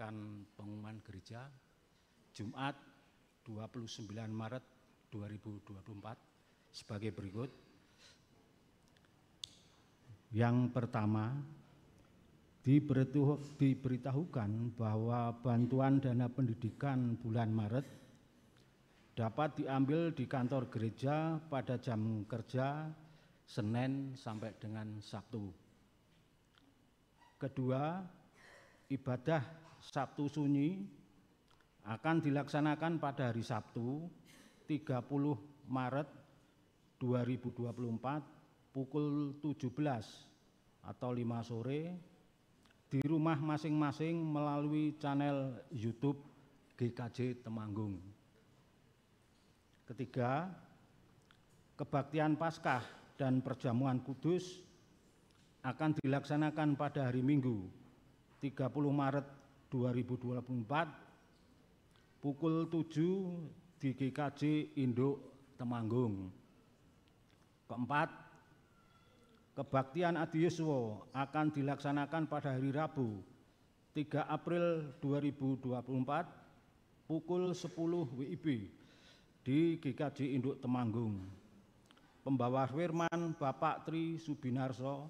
menyampaikan pengumuman gereja Jumat 29 Maret 2024 sebagai berikut. Yang pertama, diberitahukan bahwa bantuan dana pendidikan bulan Maret dapat diambil di kantor gereja pada jam kerja Senin sampai dengan Sabtu. Kedua, ibadah Sabtu Sunyi akan dilaksanakan pada hari Sabtu 30 Maret 2024 pukul 17 atau 5 sore di rumah masing-masing melalui channel YouTube GKJ Temanggung. Ketiga, kebaktian Paskah dan perjamuan kudus akan dilaksanakan pada hari Minggu 30 Maret 2024 pukul 7 di GKJ Induk Temanggung. Keempat, kebaktian Adi Yuswo akan dilaksanakan pada hari Rabu 3 April 2024 pukul 10 WIB di GKJ Induk Temanggung. Pembawa firman Bapak Tri Subinarso,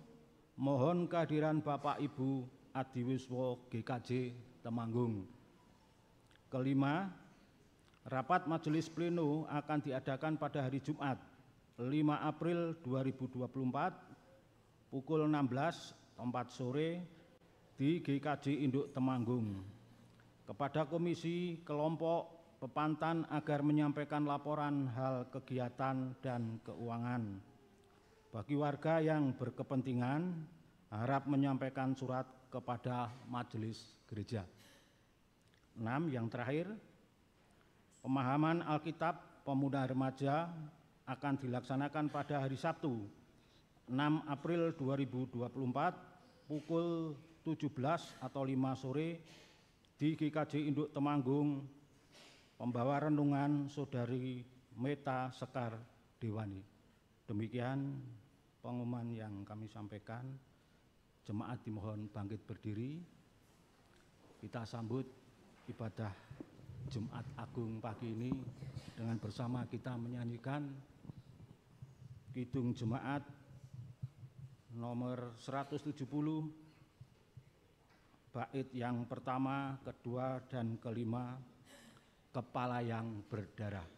mohon kehadiran Bapak Ibu Adi Yuswo GKJ Temanggung. Kelima, rapat majelis pleno akan diadakan pada hari Jumat 5 April 2024 pukul 16.04 sore di GKJ Induk Temanggung. Kepada Komisi Kelompok Pepantan agar menyampaikan laporan hal kegiatan dan keuangan. Bagi warga yang berkepentingan, harap menyampaikan surat kepada majelis gereja. 6. Yang terakhir, pemahaman Alkitab Pemuda Remaja akan dilaksanakan pada hari Sabtu 6 April 2024 pukul 17 atau 5 sore di GKJ Induk Temanggung. Pembawa renungan Saudari Meta Sekar Dewani. Demikian pengumuman yang kami sampaikan. Jemaat dimohon bangkit berdiri. Kita sambut ibadah Jumat Agung pagi ini dengan bersama kita menyanyikan Kidung Jemaat nomor 170 bait yang pertama, kedua, dan kelima, Kepala yang Berdarah.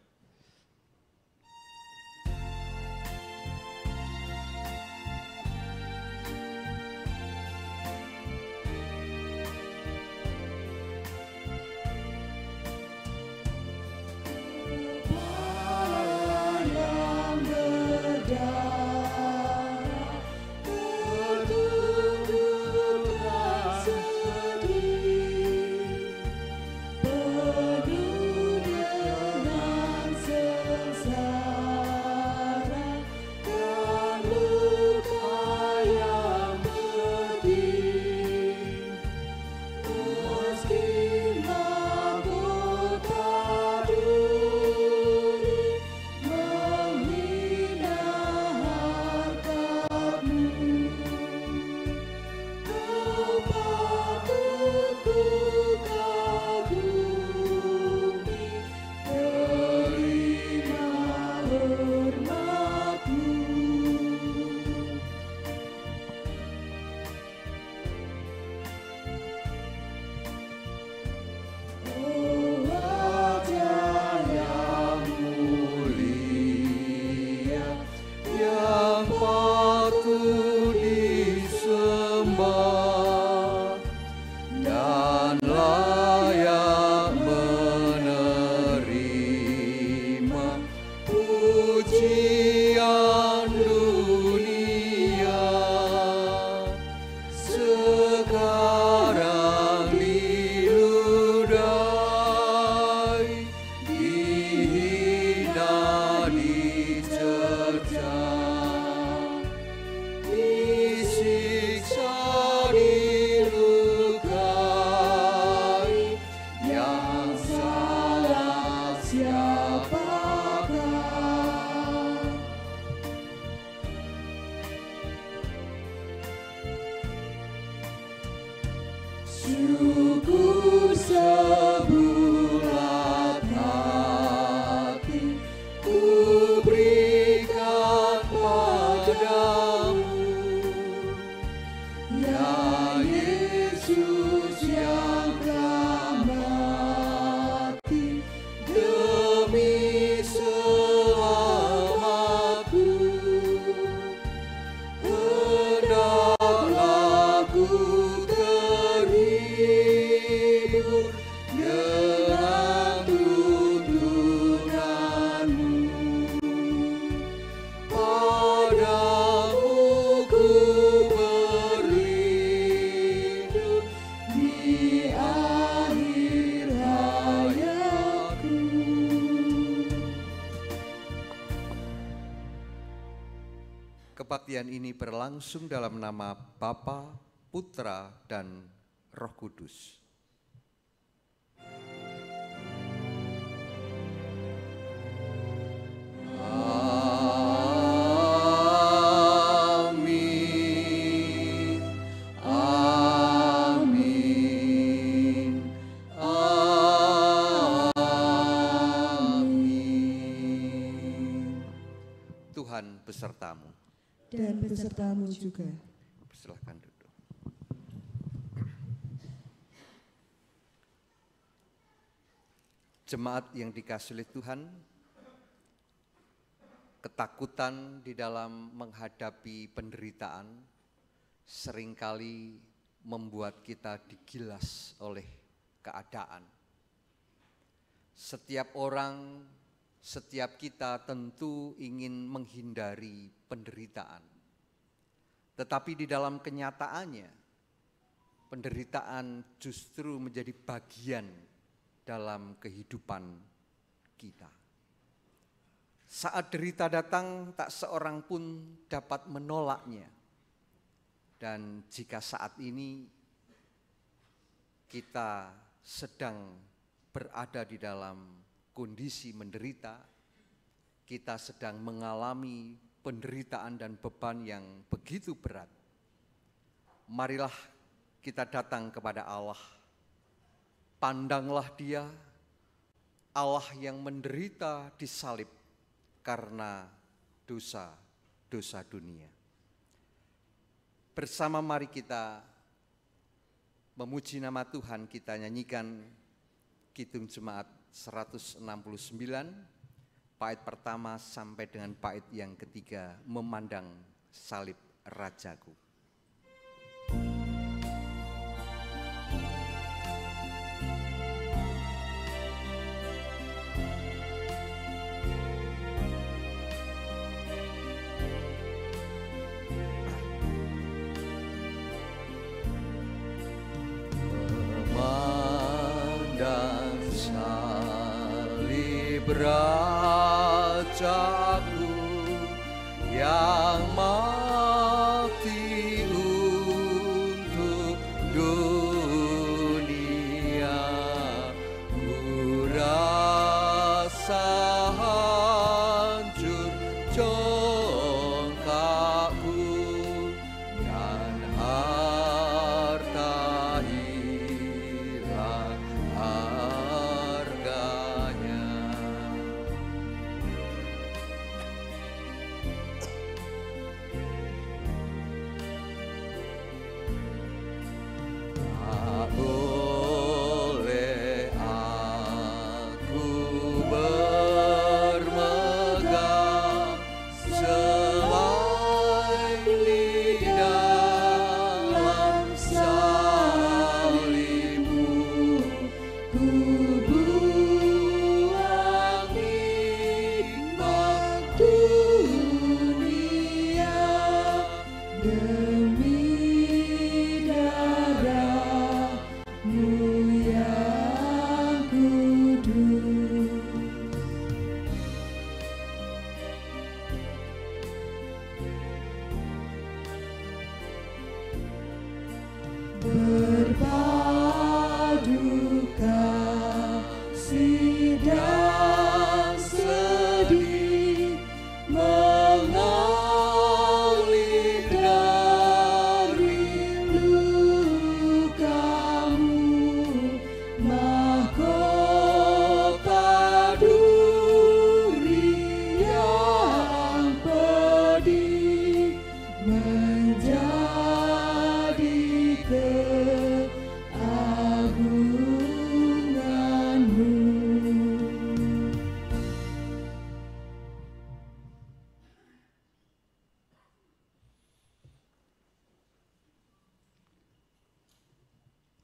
Syukur Kebaktian ini berlangsung dalam nama Bapa, Putra, dan Roh Kudus. Amin. Amin. Amin. Tuhan besertamu. Dan besertamu juga. Silahkan duduk. Jemaat yang dikasihi oleh Tuhan, ketakutan di dalam menghadapi penderitaan seringkali membuat kita digilas oleh keadaan. Setiap orang, setiap kita tentu ingin menghindari penderitaan. Tetapi di dalam kenyataannya, penderitaan justru menjadi bagian dalam kehidupan kita. Saat derita datang, tak seorang pun dapat menolaknya. Dan jika saat ini kita sedang berada di dalam kondisi menderita, kita sedang mengalami penderitaan dan beban yang begitu berat, marilah kita datang kepada Allah. Pandanglah Dia, Allah yang menderita di salib karena dosa-dosa dunia. Bersama mari kita memuji nama Tuhan, kita nyanyikan Kidung Jemaat 169, bait pertama sampai dengan bait yang ketiga, memandang salib Rajaku. Memandang salib Rajaku yang mati untuk dunia, ku rasa hancur congkakku dan harta hilang harganya.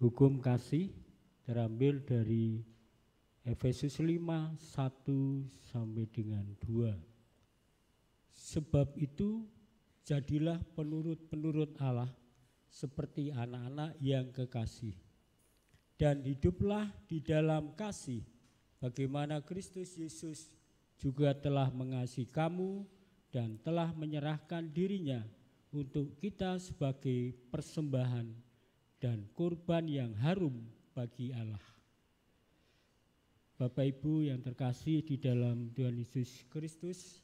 hukum kasih terambil dari Efesus 5, 1 sampai dengan 2. Sebab itu jadilah penurut-penurut Allah seperti anak-anak yang kekasih. Dan hiduplah di dalam kasih, bagaimana Kristus Yesus juga telah mengasihi kamu dan telah menyerahkan dirinya untuk kita sebagai persembahan dan kurban yang harum bagi Allah. Bapak Ibu yang terkasih di dalam Tuhan Yesus Kristus,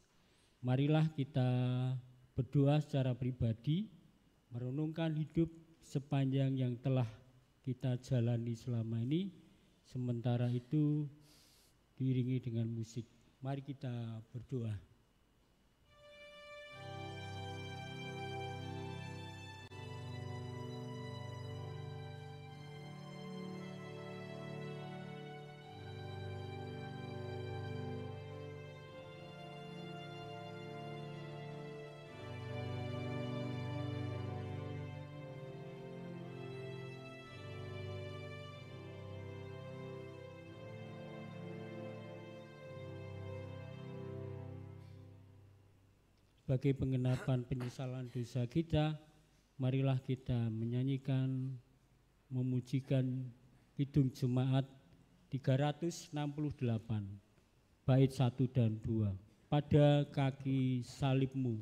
marilah kita berdoa secara pribadi, merenungkan hidup sepanjang yang telah kita jalani selama ini. Sementara itu diiringi dengan musik. Mari kita berdoa. Sebagai penggenapan penyesalan dosa kita, marilah kita menyanyikan, memujikan Kidung Jemaat 368, bait 1 dan 2. Pada kaki salibmu.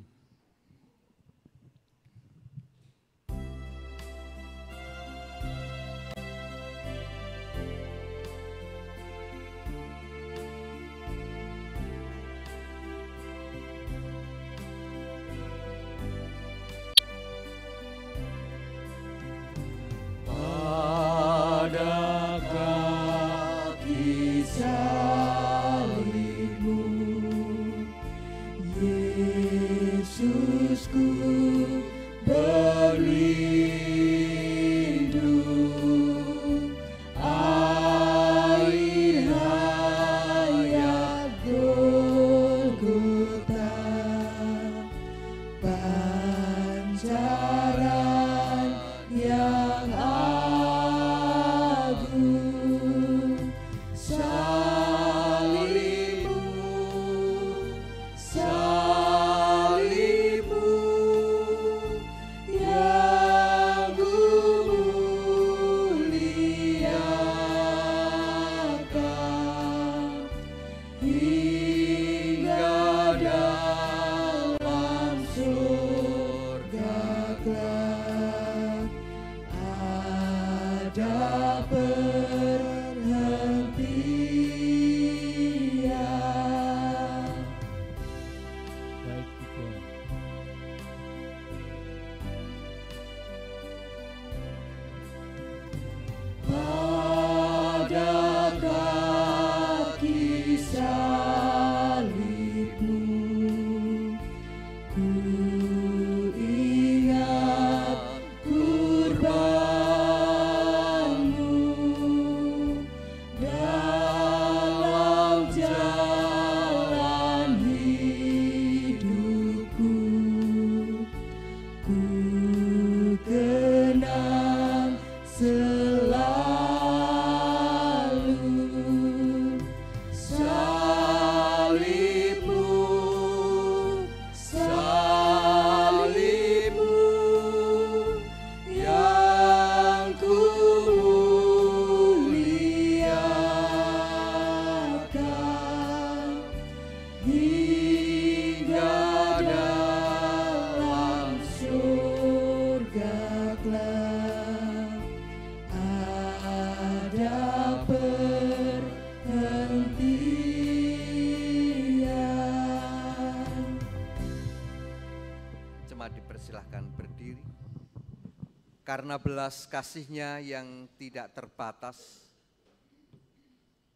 Karena belas kasih-Nya yang tidak terbatas,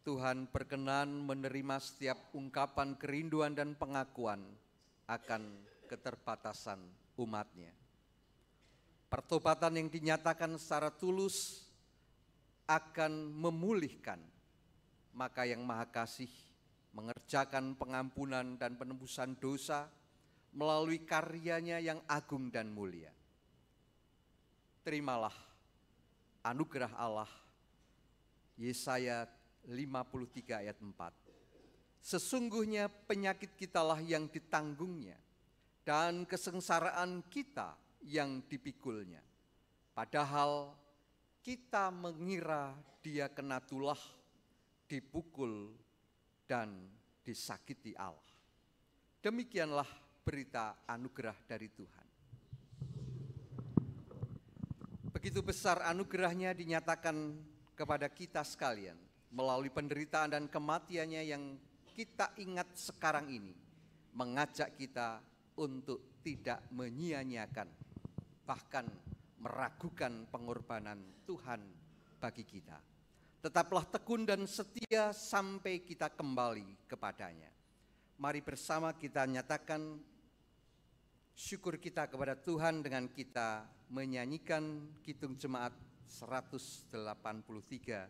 Tuhan berkenan menerima setiap ungkapan kerinduan dan pengakuan akan keterbatasan umat-Nya. Pertobatan yang dinyatakan secara tulus akan memulihkan, maka yang Maha Kasih mengerjakan pengampunan dan penebusan dosa melalui karyanya yang agung dan mulia. Terimalah anugerah Allah. Yesaya 53 ayat 4. Sesungguhnya penyakit kitalah yang ditanggungnya, dan kesengsaraan kita yang dipikulnya. Padahal kita mengira dia kena tulah, dipukul, dan disakiti Allah. Demikianlah berita anugerah dari Tuhan. Begitu besar anugerahnya dinyatakan kepada kita sekalian melalui penderitaan dan kematiannya yang kita ingat sekarang ini, mengajak kita untuk tidak menyia-nyiakan, bahkan meragukan pengorbanan Tuhan bagi kita. Tetaplah tekun dan setia sampai kita kembali kepadanya. Mari bersama kita nyatakan syukur kita kepada Tuhan dengan kita menyanyikan Kidung Jemaat 183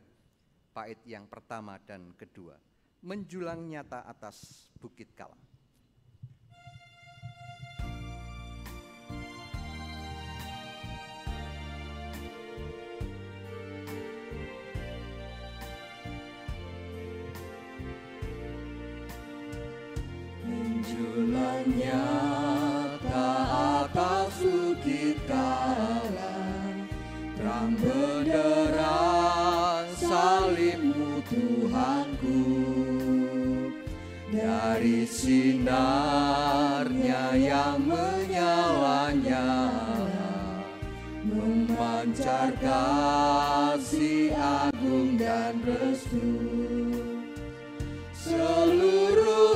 bait yang pertama dan kedua, menjulang nyata atas Bukit Kala. Menjulang nyata atas Bukit Kala, terang benderang salibmu Tuhanku. Dari sinarnya yang menyala-nyala, memancar kasih agung dan restu. Seluruh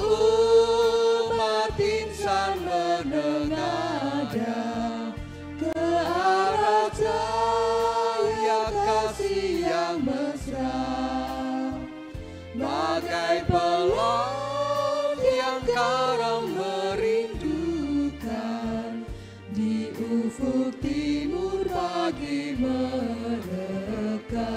umat insan menengadah ke arah cahaya kasih yang mesra, bagai pelang yang karam merindukan di ufuk timur pagi mereka.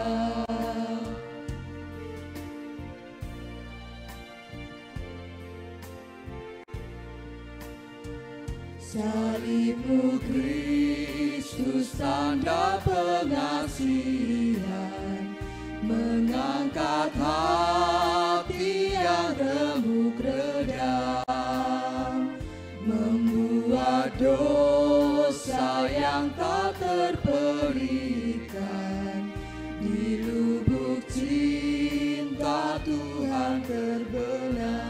Salibmu Kristus tanda pengasihan, mengangkat hati yang remuk redam, membuat dosa yang tak terperikan, di lubuk cinta Tuhan terbenam.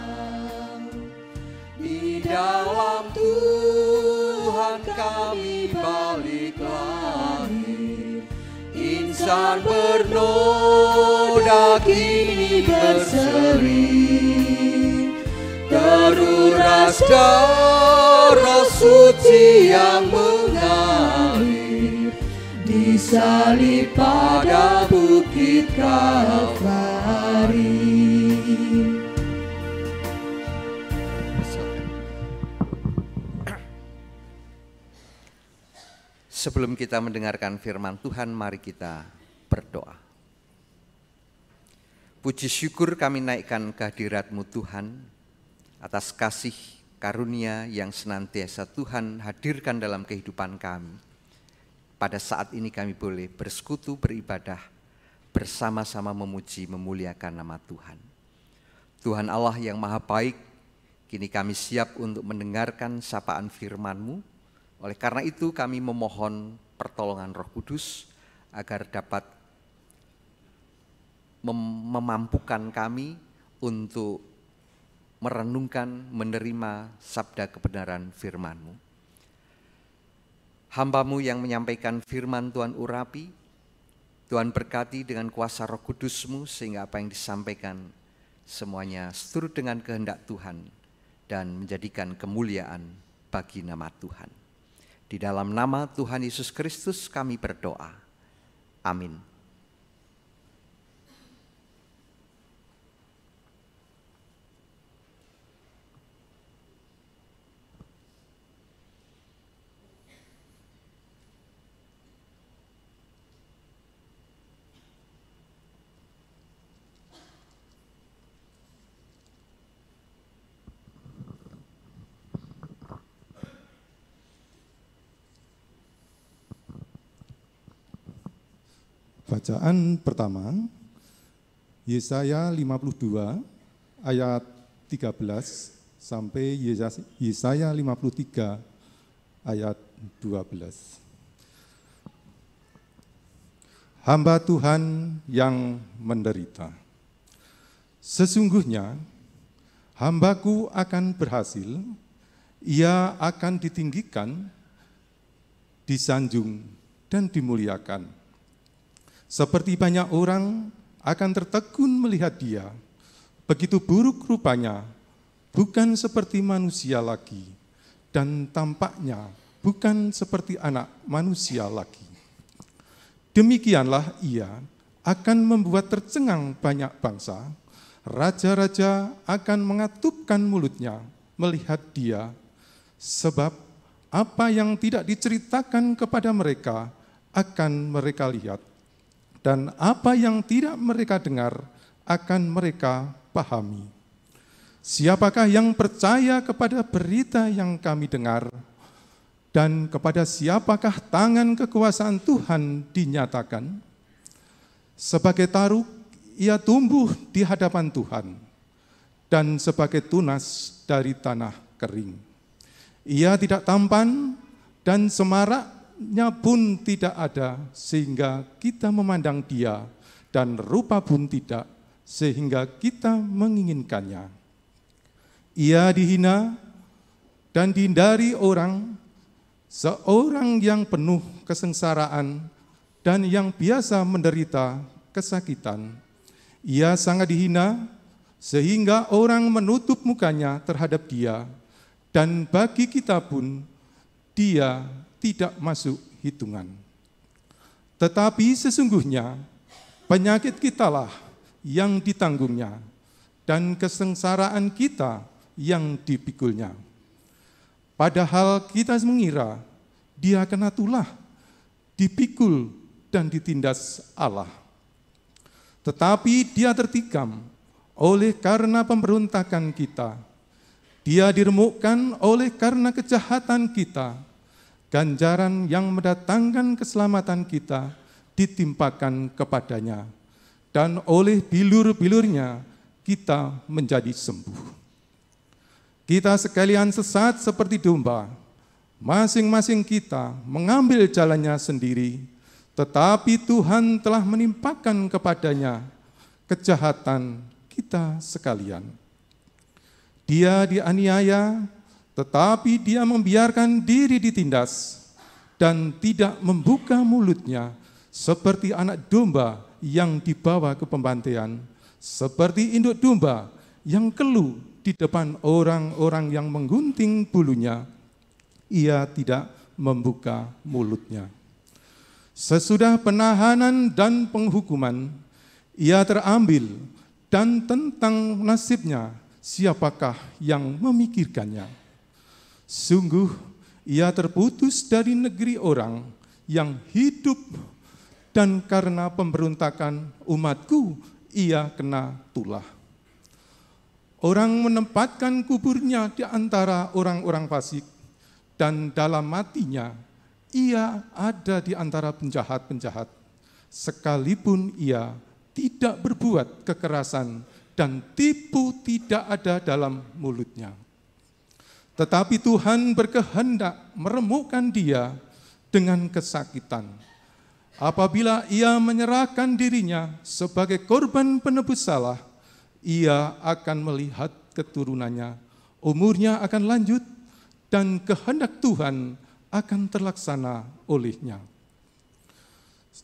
Di dalam Tuhan kami balik lahir, insan bernoda kini berseri, teruras darah suci yang mengalir, disalib pada Bukit Kalvari. Sebelum kita mendengarkan firman Tuhan, mari kita berdoa. Puji syukur kami naikkan kehadirat-Mu Tuhan, atas kasih karunia yang senantiasa Tuhan hadirkan dalam kehidupan kami. Pada saat ini kami boleh bersekutu, beribadah, bersama-sama memuji, memuliakan nama Tuhan. Tuhan Allah yang maha baik, kini kami siap untuk mendengarkan sapaan firman-Mu. Oleh karena itu kami memohon pertolongan Roh Kudus agar dapat memampukan kami untuk merenungkan, menerima sabda kebenaran firman-Mu. Hamba-Mu yang menyampaikan firman Tuhan urapi, Tuhan berkati dengan kuasa Roh Kudus-Mu sehingga apa yang disampaikan semuanya seturut dengan kehendak Tuhan dan menjadikan kemuliaan bagi nama Tuhan. Di dalam nama Tuhan Yesus Kristus kami berdoa. Amin. Bacaan pertama, Yesaya 52 ayat 13 sampai Yesaya 53 ayat 12. Hamba Tuhan yang menderita. Sesungguhnya hambaku akan berhasil, ia akan ditinggikan, disanjung dan dimuliakan. Seperti banyak orang akan tertegun melihat dia, begitu buruk rupanya, bukan seperti manusia lagi, dan tampaknya bukan seperti anak manusia lagi. Demikianlah ia akan membuat tercengang banyak bangsa, raja-raja akan mengatupkan mulutnya melihat dia, sebab apa yang tidak diceritakan kepada mereka akan mereka lihat, dan apa yang tidak mereka dengar akan mereka pahami. Siapakah yang percaya kepada berita yang kami dengar, dan kepada siapakah tangan kekuasaan Tuhan dinyatakan? Sebagai taruk, ia tumbuh di hadapan Tuhan, dan sebagai tunas dari tanah kering. Ia tidak tampan, dan semaraknya pun tidak ada, sehingga kita memandang dia, dan rupa pun tidak, sehingga kita menginginkannya. Ia dihina dan dihindari orang, seorang yang penuh kesengsaraan dan yang biasa menderita kesakitan. Ia sangat dihina sehingga orang menutup mukanya terhadap dia, dan bagi kita pun dia tidak masuk hitungan. Tetapi sesungguhnya penyakit kitalah yang ditanggungnya, dan kesengsaraan kita yang dipikulnya. Padahal kita mengira dia kena tulah, dipikul dan ditindas Allah. Tetapi dia tertikam oleh karena pemberontakan kita. Dia diremukkan oleh karena kejahatan kita. Ganjaran yang mendatangkan keselamatan kita ditimpakan kepadanya. Dan oleh bilur-bilurnya kita menjadi sembuh. Kita sekalian sesat seperti domba, masing-masing kita mengambil jalannya sendiri, tetapi Tuhan telah menimpakan kepadanya kejahatan kita sekalian. Dia dianiaya, tetapi dia membiarkan diri ditindas, dan tidak membuka mulutnya seperti anak domba yang dibawa ke pembantaian, seperti induk domba yang keluh di depan orang-orang yang menggunting bulunya, ia tidak membuka mulutnya. Sesudah penahanan dan penghukuman, ia terambil, dan tentang nasibnya siapakah yang memikirkannya? Sungguh ia terputus dari negeri orang yang hidup, dan karena pemberontakan umatku ia kena tulah. Orang menempatkan kuburnya di antara orang-orang fasik, dan dalam matinya ia ada di antara penjahat-penjahat, sekalipun ia tidak berbuat kekerasan dan tipu tidak ada dalam mulutnya. Tetapi Tuhan berkehendak meremukkan dia dengan kesakitan. Apabila ia menyerahkan dirinya sebagai korban penebus salah, ia akan melihat keturunannya, umurnya akan lanjut, dan kehendak Tuhan akan terlaksana olehnya.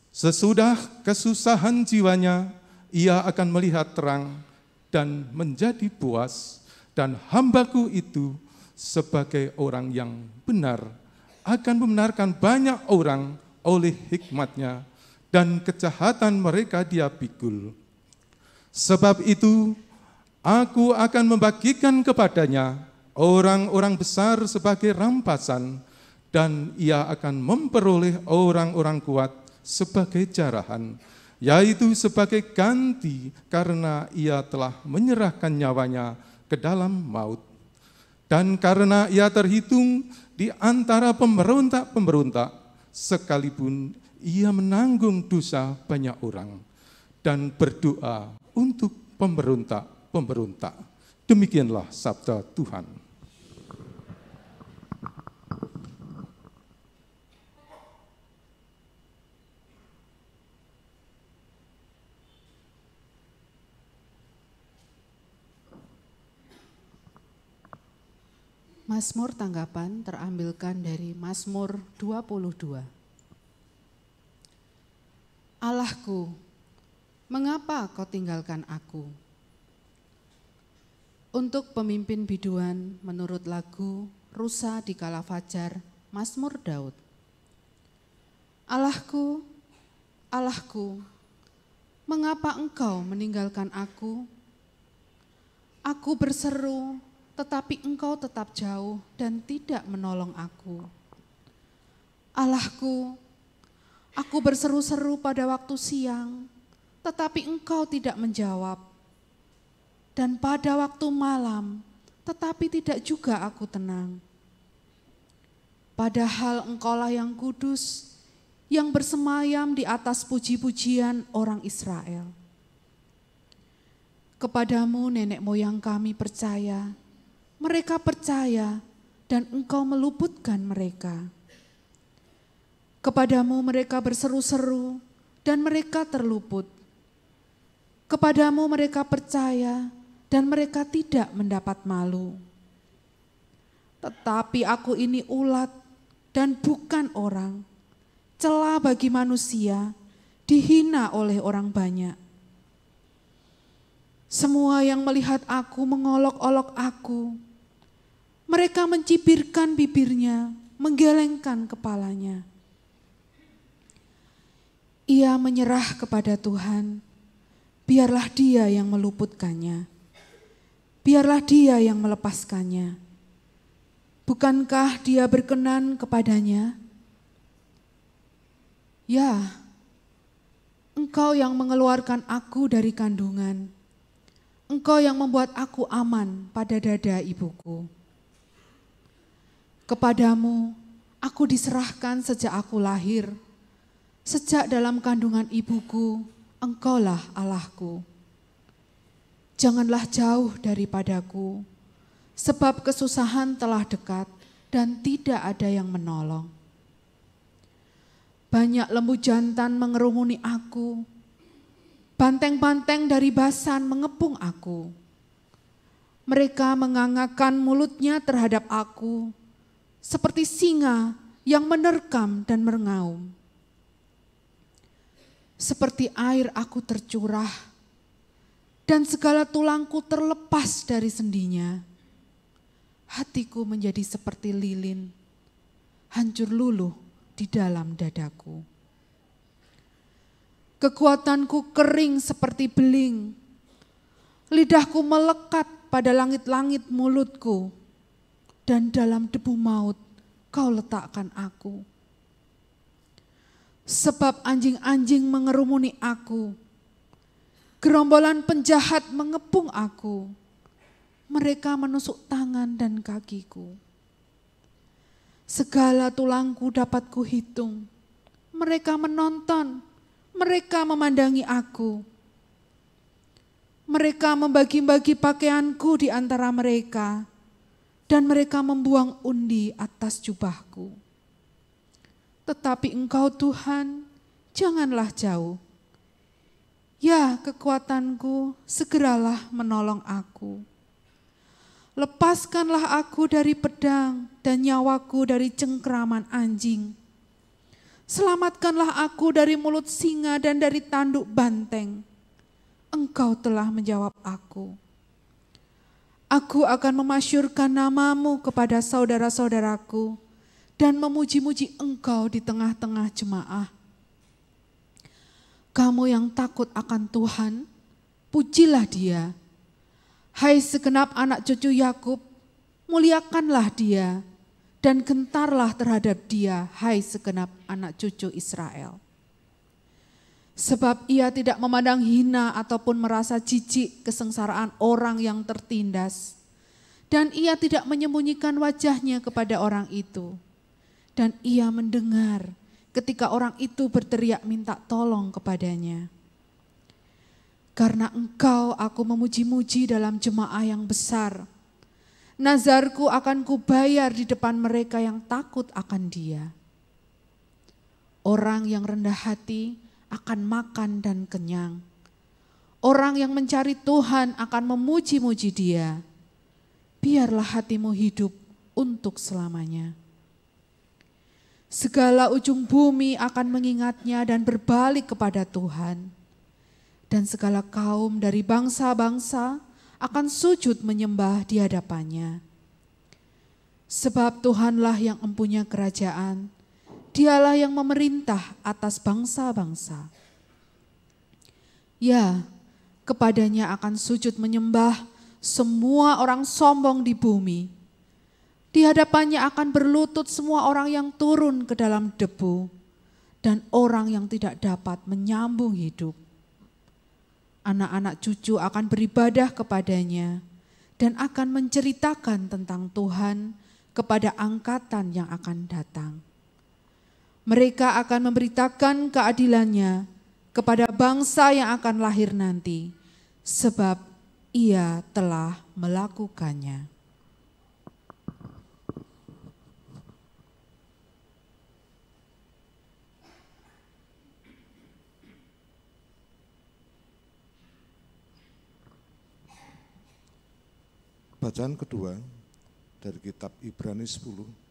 Sesudah kesusahan jiwanya, ia akan melihat terang dan menjadi puas, dan hambaku itu sebagai orang yang benar akan membenarkan banyak orang oleh hikmatnya, dan kejahatan mereka dia pikul. Sebab itu, aku akan membagikan kepadanya orang-orang besar sebagai rampasan, dan ia akan memperoleh orang-orang kuat sebagai jarahan, yaitu sebagai ganti karena ia telah menyerahkan nyawanya ke dalam maut. Dan karena ia terhitung di antara pemberontak-pemberontak, sekalipun ia menanggung dosa banyak orang, dan berdoa untuk pemberontak-pemberontak. Demikianlah sabda Tuhan. Mazmur tanggapan terambilkan dari Mazmur 22. Allahku, mengapa kau tinggalkan aku? Untuk pemimpin biduan menurut lagu Rusa di Kala Fajar, Mazmur Daud. Allahku, Allahku, mengapa engkau meninggalkan aku? Aku berseru, tetapi engkau tetap jauh dan tidak menolong aku. Allahku, aku berseru-seru pada waktu siang, tetapi engkau tidak menjawab. Dan pada waktu malam, tetapi tidak juga aku tenang. Padahal engkaulah yang kudus, yang bersemayam di atas puji-pujian orang Israel. Kepadamu nenek moyang kami percaya, mereka percaya dan engkau meluputkan mereka. Kepadamu mereka berseru-seru dan mereka terluput. Kepadamu mereka percaya dan mereka tidak mendapat malu. Tetapi aku ini ulat dan bukan orang, celah bagi manusia, dihina oleh orang banyak. Semua yang melihat aku mengolok-olok aku. Mereka mencibirkan bibirnya, menggelengkan kepalanya. Ia menyerah kepada Tuhan, biarlah Dia yang meluputkannya. Biarlah Dia yang melepaskannya. Bukankah Dia berkenan kepadanya? Ya, Engkau yang mengeluarkan aku dari kandungan. Engkau yang membuat aku aman pada dada ibuku. Kepadamu aku diserahkan sejak aku lahir. Sejak dalam kandungan ibuku, Engkaulah Allahku. Janganlah jauh daripadaku, sebab kesusahan telah dekat dan tidak ada yang menolong. Banyak lembu jantan mengerumuni aku, banteng-banteng dari Basan mengepung aku. Mereka mengangakkan mulutnya terhadap aku, seperti singa yang menerkam dan merengaum. Seperti air aku tercurah, dan segala tulangku terlepas dari sendinya. Hatiku menjadi seperti lilin, hancur luluh di dalam dadaku. Kekuatanku kering seperti beling, lidahku melekat pada langit-langit mulutku, dan dalam debu maut kau letakkan aku. Sebab anjing-anjing mengerumuni aku, gerombolan penjahat mengepung aku, mereka menusuk tangan dan kakiku. Segala tulangku dapat kuhitung, mereka menonton, mereka memandangi aku. Mereka membagi-bagi pakaianku di antara mereka, dan mereka membuang undi atas jubahku. Tetapi Engkau Tuhan, janganlah jauh. Ya, kekuatanku, segeralah menolong aku. Lepaskanlah aku dari pedang dan nyawaku dari cengkraman anjing. Selamatkanlah aku dari mulut singa dan dari tanduk banteng. Engkau telah menjawab aku. Aku akan memasyurkan namamu kepada saudara-saudaraku dan memuji-muji Engkau di tengah-tengah jemaah. Kamu yang takut akan Tuhan, pujilah Dia. Hai segenap anak cucu Yakub, muliakanlah Dia dan gentarlah terhadap Dia, hai segenap anak cucu Israel. Sebab Ia tidak memandang hina ataupun merasa jijik kesengsaraan orang yang tertindas. Dan Ia tidak menyembunyikan wajahnya kepada orang itu. Dan Ia mendengar ketika orang itu berteriak minta tolong kepadanya. Karena Engkau aku memuji-muji dalam jemaah yang besar. Nazarku akan kubayar di depan mereka yang takut akan Dia. Orang yang rendah hati akan makan dan kenyang. Orang yang mencari Tuhan akan memuji-muji Dia. Biarlah hatimu hidup untuk selamanya. Segala ujung bumi akan mengingatnya dan berbalik kepada Tuhan. Dan segala kaum dari bangsa-bangsa akan sujud menyembah di hadapannya. Sebab Tuhanlah yang empunya kerajaan, Dialah yang memerintah atas bangsa-bangsa. Ya, kepadanya akan sujud menyembah semua orang sombong di bumi. Di hadapannya akan berlutut semua orang yang turun ke dalam debu dan orang yang tidak dapat menyambung hidup. Anak-anak cucu akan beribadah kepadanya dan akan menceritakan tentang Tuhan kepada angkatan yang akan datang. Mereka akan memberitakan keadilannya kepada bangsa yang akan lahir nanti, sebab Ia telah melakukannya. Bacaan kedua dari kitab Ibrani 10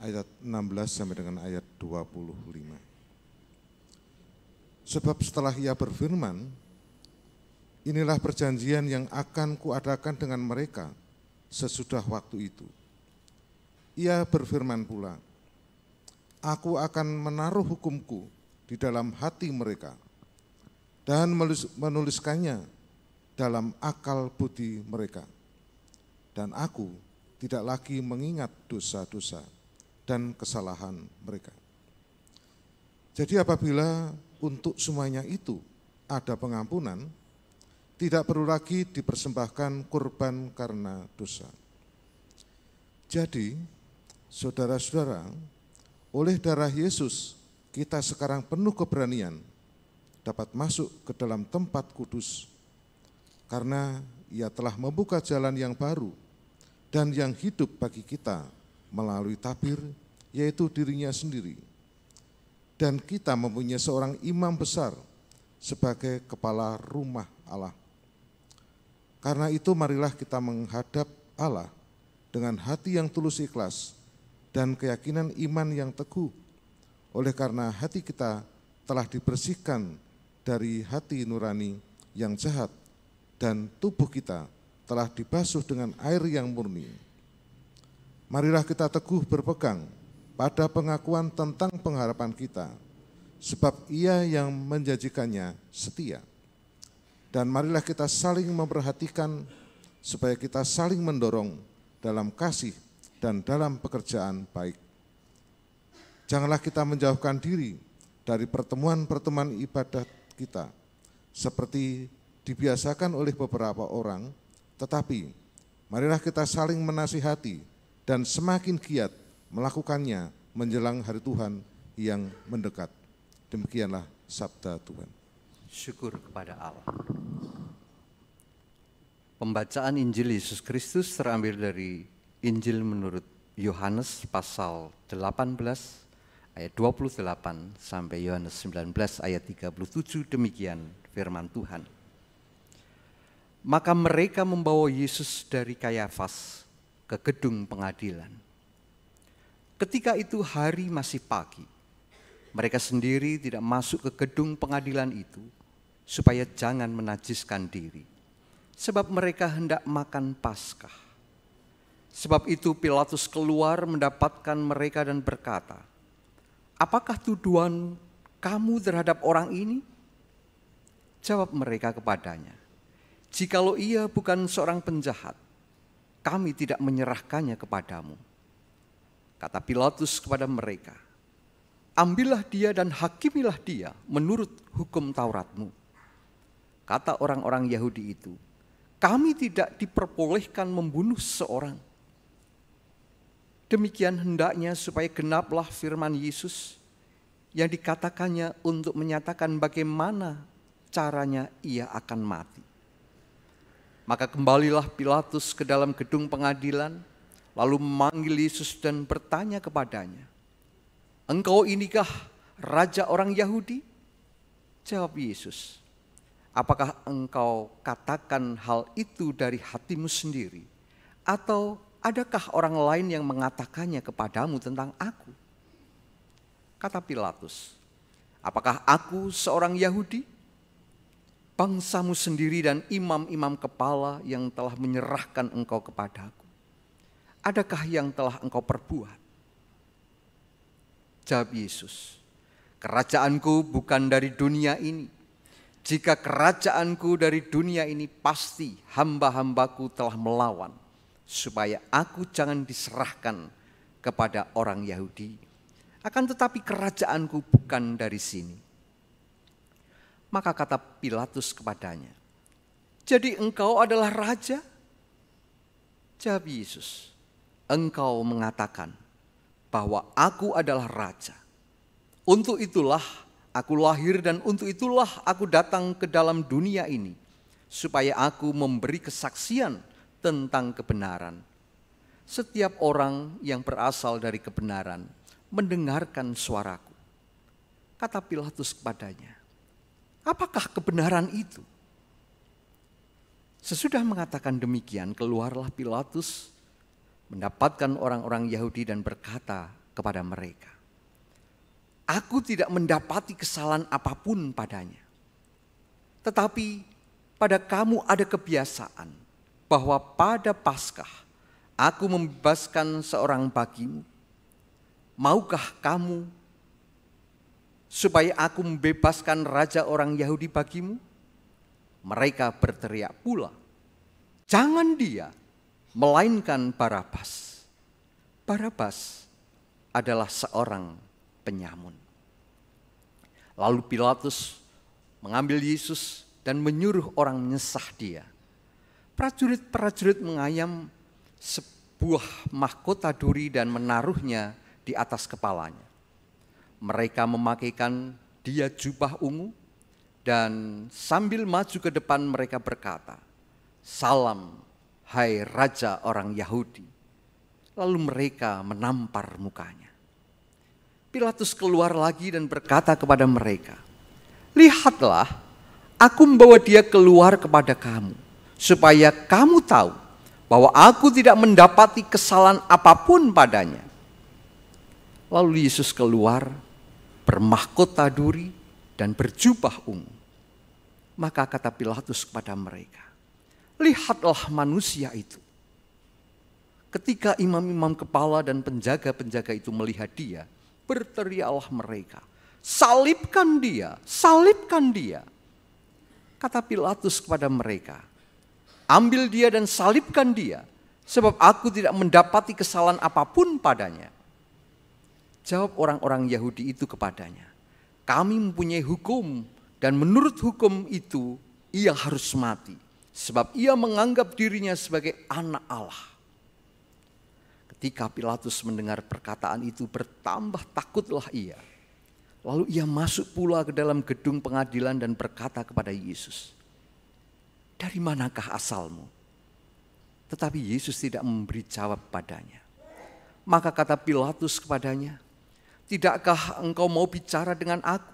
ayat 16 sampai dengan ayat 25. Sebab setelah Ia berfirman, inilah perjanjian yang akan kuadakan dengan mereka sesudah waktu itu. Ia berfirman pula, aku akan menaruh hukumku di dalam hati mereka dan menuliskannya dalam akal budi mereka. Dan aku tidak lagi mengingat dosa-dosa dan kesalahan mereka. Jadi apabila untuk semuanya itu ada pengampunan, tidak perlu lagi dipersembahkan kurban karena dosa. Jadi, saudara-saudara, oleh darah Yesus kita sekarang penuh keberanian dapat masuk ke dalam tempat kudus, karena Ia telah membuka jalan yang baru dan yang hidup bagi kita melalui tabir, yaitu dirinya sendiri. Dan kita mempunyai seorang imam besar sebagai kepala rumah Allah. Karena itu marilah kita menghadap Allah dengan hati yang tulus ikhlas dan keyakinan iman yang teguh. Oleh karena hati kita telah dibersihkan dari hati nurani yang jahat dan tubuh kita telah dibasuh dengan air yang murni. Marilah kita teguh berpegang pada pengakuan tentang pengharapan kita, sebab Ia yang menjanjikannya setia. Dan marilah kita saling memperhatikan supaya kita saling mendorong dalam kasih dan dalam pekerjaan baik. Janganlah kita menjauhkan diri dari pertemuan-pertemuan ibadat kita, seperti dibiasakan oleh beberapa orang, tetapi marilah kita saling menasihati dan semakin giat melakukannya menjelang hari Tuhan yang mendekat. Demikianlah sabda Tuhan. Syukur kepada Allah. Pembacaan Injil Yesus Kristus terambil dari Injil menurut Yohanes pasal 18 ayat 28 sampai Yohanes 19 ayat 37. Demikian firman Tuhan. Maka mereka membawa Yesus dari Kayafas ke gedung pengadilan. Ketika itu hari masih pagi, mereka sendiri tidak masuk ke gedung pengadilan itu supaya jangan menajiskan diri, sebab mereka hendak makan Paskah. Sebab itu Pilatus keluar mendapatkan mereka dan berkata, apakah tuduhan kamu terhadap orang ini? Jawab mereka kepadanya, jikalau ia bukan seorang penjahat, kami tidak menyerahkannya kepadamu. Kata Pilatus kepada mereka, ambillah dia dan hakimilah dia menurut hukum Tauratmu. Kata orang-orang Yahudi itu, kami tidak diperbolehkan membunuh seorang. Demikian hendaknya supaya genaplah firman Yesus yang dikatakannya untuk menyatakan bagaimana caranya ia akan mati. Maka kembalilah Pilatus ke dalam gedung pengadilan, lalu memanggil Yesus dan bertanya kepadanya, "Engkau inikah raja orang Yahudi?" Jawab Yesus, "Apakah engkau katakan hal itu dari hatimu sendiri? Atau adakah orang lain yang mengatakannya kepadamu tentang aku?" Kata Pilatus, "Apakah aku seorang Yahudi? Bangsamu sendiri dan imam-imam kepala yang telah menyerahkan engkau kepadaku. Adakah yang telah engkau perbuat?" Jawab Yesus, "Kerajaanku bukan dari dunia ini. Jika kerajaanku dari dunia ini, pasti hamba-hambaku telah melawan, supaya aku jangan diserahkan kepada orang Yahudi. Akan tetapi kerajaanku bukan dari sini." Maka kata Pilatus kepadanya, "Jadi engkau adalah raja?" Jawab Yesus, "Engkau mengatakan bahwa aku adalah raja. Untuk itulah aku lahir dan untuk itulah aku datang ke dalam dunia ini, supaya aku memberi kesaksian tentang kebenaran. Setiap orang yang berasal dari kebenaran mendengarkan suaraku." Kata Pilatus kepadanya, "Apakah kebenaran itu?" Sesudah mengatakan demikian, keluarlah Pilatus mendapatkan orang-orang Yahudi dan berkata kepada mereka, "Aku tidak mendapati kesalahan apapun padanya. Tetapi pada kamu ada kebiasaan bahwa pada Paskah aku membebaskan seorang bagimu. Maukah kamu supaya aku membebaskan raja orang Yahudi bagimu?" Mereka berteriak pula, "Jangan dia, melainkan Barabas." Barabas adalah seorang penyamun. Lalu Pilatus mengambil Yesus dan menyuruh orang menyesah dia. Prajurit-prajurit mengayam sebuah mahkota duri dan menaruhnya di atas kepalanya. Mereka memakaikan dia jubah ungu dan sambil maju ke depan mereka berkata, "Salam, hai Raja orang Yahudi." Lalu mereka menampar mukanya. Pilatus keluar lagi dan berkata kepada mereka, "Lihatlah, aku membawa dia keluar kepada kamu, supaya kamu tahu bahwa aku tidak mendapati kesalahan apapun padanya." Lalu Yesus keluar, bermahkota duri dan berjubah ungu. Maka kata Pilatus kepada mereka, "Lihatlah manusia itu." Ketika imam-imam kepala dan penjaga-penjaga itu melihat dia, berteriaklah mereka, "Salibkan dia, salibkan dia." Kata Pilatus kepada mereka, "Ambil dia dan salibkan dia, sebab aku tidak mendapati kesalahan apapun padanya." Jawab orang-orang Yahudi itu kepadanya, "Kami mempunyai hukum dan menurut hukum itu ia harus mati, sebab ia menganggap dirinya sebagai anak Allah." Ketika Pilatus mendengar perkataan itu, bertambah takutlah ia. Lalu ia masuk pula ke dalam gedung pengadilan dan berkata kepada Yesus, "Dari manakah asalmu?" Tetapi Yesus tidak memberi jawab padanya. Maka kata Pilatus kepadanya, "Tidakkah engkau mau bicara dengan aku?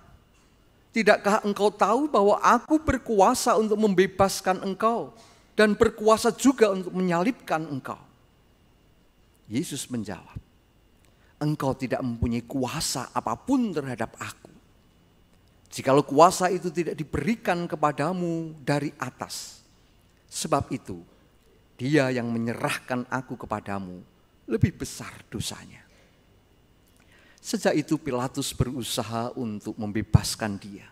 Tidakkah engkau tahu bahwa aku berkuasa untuk membebaskan engkau dan berkuasa juga untuk menyalibkan engkau?" Yesus menjawab, "Engkau tidak mempunyai kuasa apapun terhadap aku. Jikalau kuasa itu tidak diberikan kepadamu dari atas. Sebab itu, dia yang menyerahkan aku kepadamu lebih besar dosanya." Sejak itu Pilatus berusaha untuk membebaskan dia.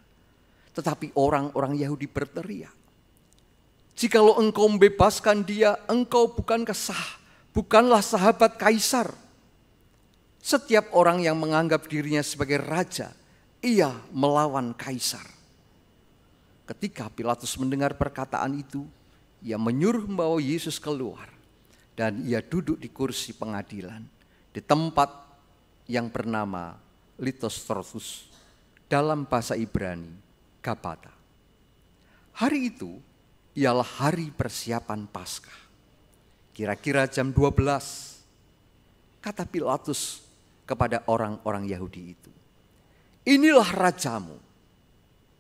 Tetapi orang-orang Yahudi berteriak, "Jikalau engkau membebaskan dia, engkau bukanlah sahabat Kaisar. Setiap orang yang menganggap dirinya sebagai raja, ia melawan Kaisar." Ketika Pilatus mendengar perkataan itu, ia menyuruh membawa Yesus keluar. Dan ia duduk di kursi pengadilan, di tempat yang bernama Litostrophus. dalam bahasa Ibrani, Gabata. Hari itu ialah hari persiapan Paskah. Kira-kira jam 12, kata Pilatus kepada orang-orang Yahudi itu, "Inilah rajamu."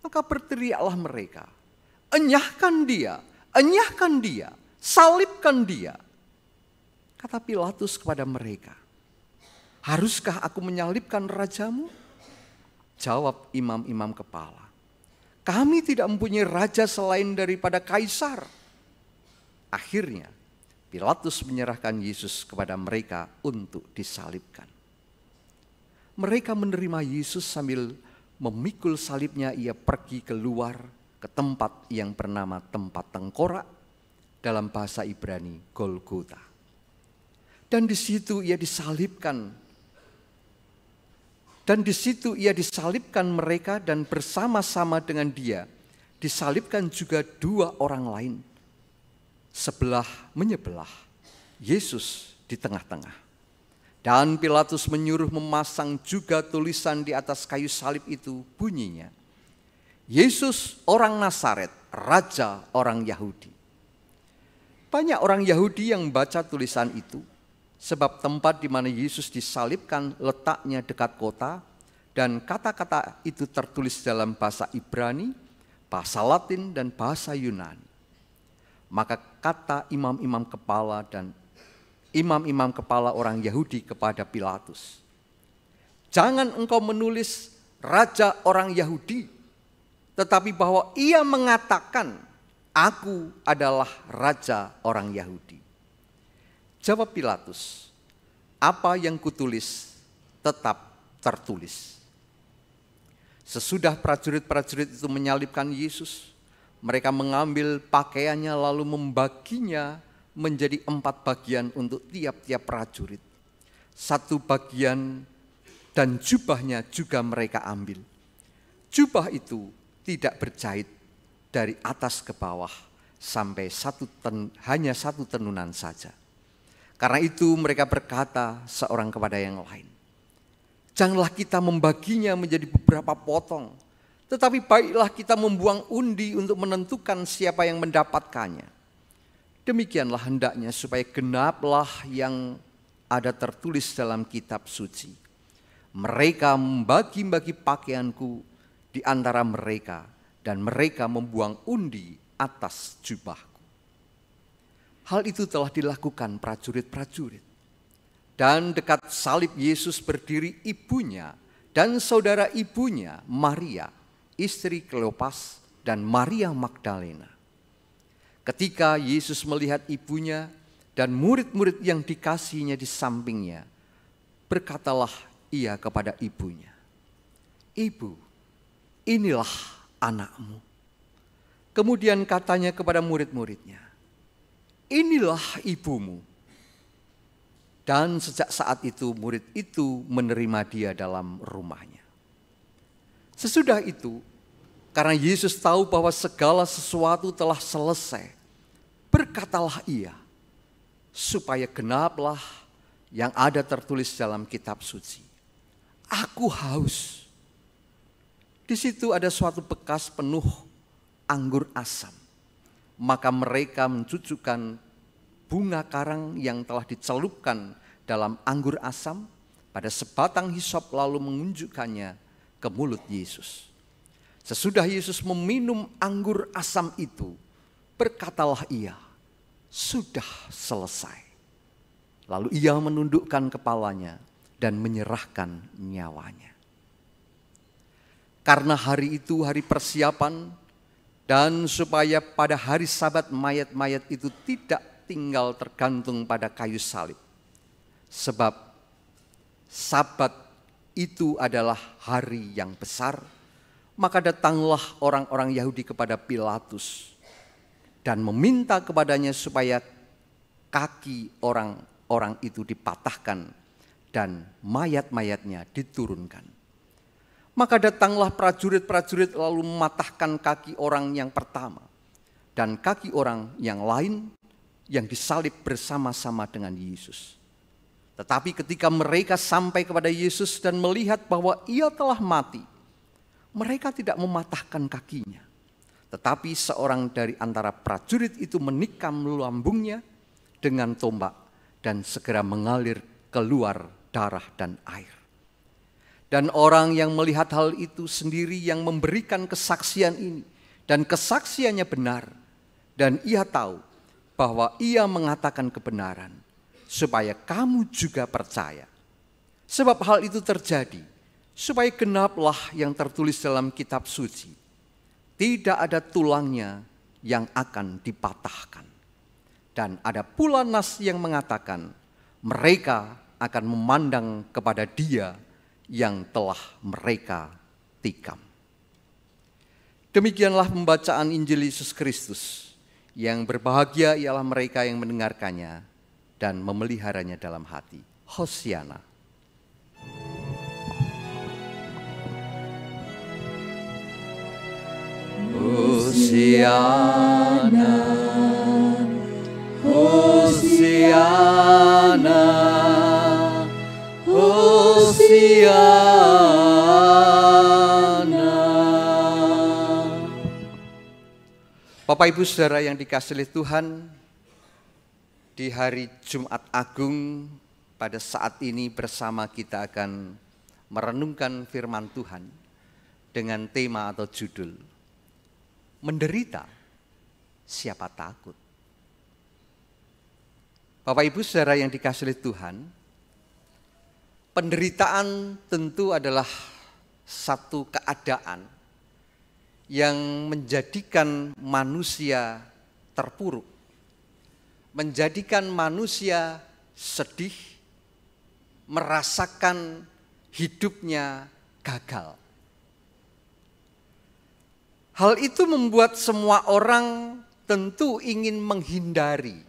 Maka berteriaklah mereka, "Enyahkan dia, enyahkan dia, salibkan dia." Kata Pilatus kepada mereka, "Haruskah aku menyalibkan rajamu?" Jawab imam-imam kepala, "Kami tidak mempunyai raja selain daripada Kaisar." Akhirnya Pilatus menyerahkan Yesus kepada mereka untuk disalibkan. Mereka menerima Yesus sambil memikul salibnya. Ia pergi keluar ke tempat yang bernama tempat tengkorak, dalam bahasa Ibrani Golgota. Dan di situ ia disalibkan. Dan di situ ia disalibkan mereka, dan bersama-sama dengan dia disalibkan juga dua orang lain. Sebelah menyebelah, Yesus di tengah-tengah. Dan Pilatus menyuruh memasang juga tulisan di atas kayu salib itu, bunyinya, "Yesus orang Nazaret, Raja orang Yahudi." Banyak orang Yahudi yang membaca tulisan itu, sebab tempat di mana Yesus disalibkan letaknya dekat kota, dan kata-kata itu tertulis dalam bahasa Ibrani, bahasa Latin, dan bahasa Yunani. Maka kata imam-imam kepala dan imam-imam kepala orang Yahudi kepada Pilatus, "Jangan engkau menulis Raja orang Yahudi, tetapi bahwa ia mengatakan, 'Aku adalah Raja orang Yahudi.'" Jawab Pilatus, "Apa yang kutulis tetap tertulis." Sesudah prajurit-prajurit itu menyalibkan Yesus, mereka mengambil pakaiannya lalu membaginya menjadi 4 bagian untuk tiap-tiap prajurit. 1 bagian dan jubahnya juga mereka ambil. Jubah itu tidak berjahit dari atas ke bawah sampai hanya 1 tenunan saja. Karena itu mereka berkata seorang kepada yang lain, "Janganlah kita membaginya menjadi beberapa potong, tetapi baiklah kita membuang undi untuk menentukan siapa yang mendapatkannya. Demikianlah hendaknya supaya genaplah yang ada tertulis dalam kitab suci. Mereka membagi-bagi pakaianku di antara mereka, dan mereka membuang undi atas jubahku." Hal itu telah dilakukan prajurit-prajurit. Dan dekat salib Yesus berdiri ibunya dan saudara ibunya, Maria, istri Kleopas, dan Maria Magdalena. Ketika Yesus melihat ibunya dan murid-murid yang dikasihinya di sampingnya, berkatalah ia kepada ibunya, "Ibu, inilah anakmu." Kemudian katanya kepada murid-muridnya, "Inilah ibumu." Dan sejak saat itu murid itu menerima dia dalam rumahnya. Sesudah itu, karena Yesus tahu bahwa segala sesuatu telah selesai, berkatalah ia, supaya genaplah yang ada tertulis dalam kitab suci, "Aku haus." Di situ ada suatu bekas penuh anggur asam. Maka mereka mencucukkan bunga karang yang telah dicelupkan dalam anggur asam pada sebatang hisop, lalu mengunjukkannya ke mulut Yesus. Sesudah Yesus meminum anggur asam itu, berkatalah ia, "Sudah selesai." Lalu ia menundukkan kepalanya dan menyerahkan nyawanya. Karena hari itu hari persiapan, dan supaya pada hari Sabat mayat-mayat itu tidak tinggal tergantung pada kayu salib. Sebab Sabat itu adalah hari yang besar, maka datanglah orang-orang Yahudi kepada Pilatus dan meminta kepadanya supaya kaki orang-orang itu dipatahkan dan mayat-mayatnya diturunkan. Maka datanglah prajurit-prajurit lalu mematahkan kaki orang yang pertama dan kaki orang yang lain yang disalib bersama-sama dengan Yesus. Tetapi ketika mereka sampai kepada Yesus dan melihat bahwa ia telah mati, mereka tidak mematahkan kakinya. Tetapi seorang dari antara prajurit itu menikam lambungnya dengan tombak dan segera mengalir keluar darah dan air. Dan orang yang melihat hal itu sendiri yang memberikan kesaksian ini, dan kesaksiannya benar, dan ia tahu bahwa ia mengatakan kebenaran, supaya kamu juga percaya. Sebab hal itu terjadi, supaya genaplah yang tertulis dalam kitab suci. Tidak ada tulangnya yang akan dipatahkan. Dan ada pula nas yang mengatakan, mereka akan memandang kepada Dia yang telah mereka tikam. Demikianlah pembacaan Injil Yesus Kristus. Yang berbahagia ialah mereka yang mendengarkannya dan memeliharanya dalam hati. Hosiana. Hosiana, Hosiana, Hosiana. Bapak Ibu Saudara yang dikasihi Tuhan, di hari Jumat Agung pada saat ini bersama kita akan merenungkan firman Tuhan dengan tema atau judul, menderita siapa takut. Bapak Ibu Saudara yang dikasihi Tuhan, penderitaan tentu adalah satu keadaan yang menjadikan manusia terpuruk, menjadikan manusia sedih, merasakan hidupnya gagal. Hal itu membuat semua orang tentu ingin menghindari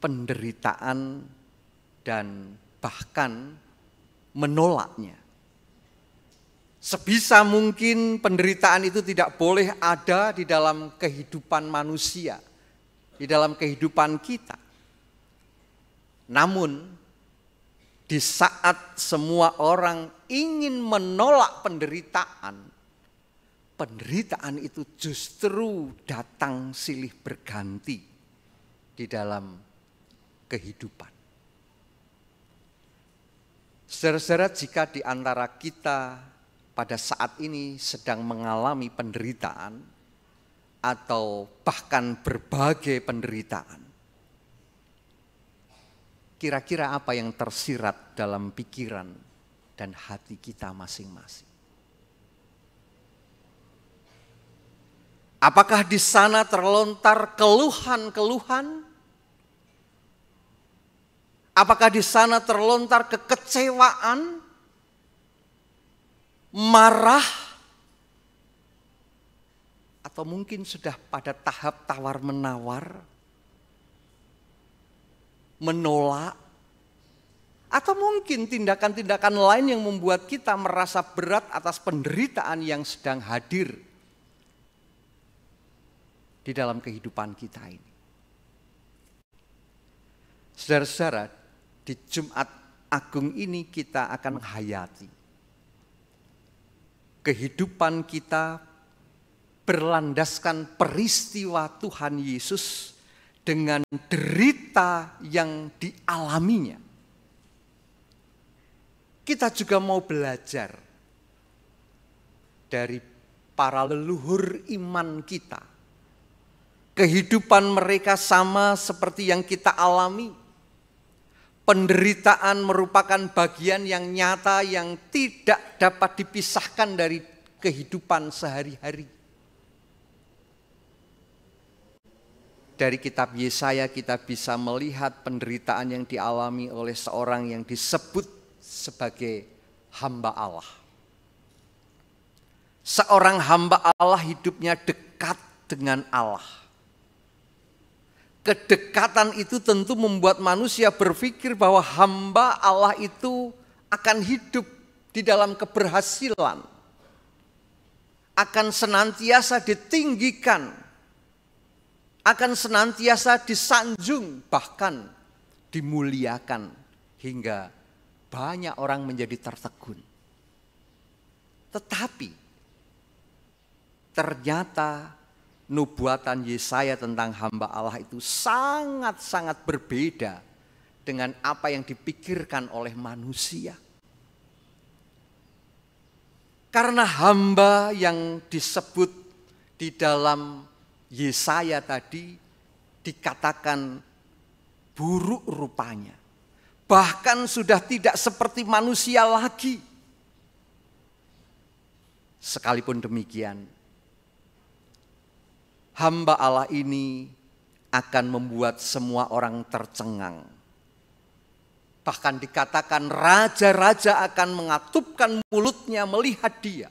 penderitaan dan bahkan menolaknya. Sebisa mungkin penderitaan itu tidak boleh ada di dalam kehidupan manusia, di dalam kehidupan kita. Namun, di saat semua orang ingin menolak penderitaan, penderitaan itu justru datang silih berganti di dalam kehidupan. Saudara-saudara, jika di antara kita pada saat ini sedang mengalami penderitaan atau bahkan berbagai penderitaan, kira-kira apa yang tersirat dalam pikiran dan hati kita masing-masing? Apakah di sana terlontar keluhan-keluhan? Apakah di sana terlontar kekecewaan, marah, atau mungkin sudah pada tahap tawar-menawar, menolak, atau mungkin tindakan-tindakan lain yang membuat kita merasa berat atas penderitaan yang sedang hadir di dalam kehidupan kita ini. Saudara-saudara, di Jumat Agung ini kita akan menghayati kehidupan kita berlandaskan peristiwa Tuhan Yesus dengan derita yang dialaminya. Kita juga mau belajar dari para leluhur iman kita. Kehidupan mereka sama seperti yang kita alami. Penderitaan merupakan bagian yang nyata yang tidak dapat dipisahkan dari kehidupan sehari-hari. Dari kitab Yesaya kita bisa melihat penderitaan yang dialami oleh seorang yang disebut sebagai hamba Allah. Seorang hamba Allah hidupnya dekat dengan Allah. Kedekatan itu tentu membuat manusia berpikir bahwa hamba Allah itu akan hidup di dalam keberhasilan, akan senantiasa ditinggikan, akan senantiasa disanjung, bahkan dimuliakan hingga banyak orang menjadi tertegun. Tetapi ternyata nubuatan Yesaya tentang hamba Allah itu sangat-sangat berbeda dengan apa yang dipikirkan oleh manusia. Karena hamba yang disebut di dalam Yesaya tadi dikatakan buruk rupanya. Bahkan sudah tidak seperti manusia lagi. Sekalipun demikian, hamba Allah ini akan membuat semua orang tercengang. Bahkan dikatakan raja-raja akan mengatupkan mulutnya melihat dia.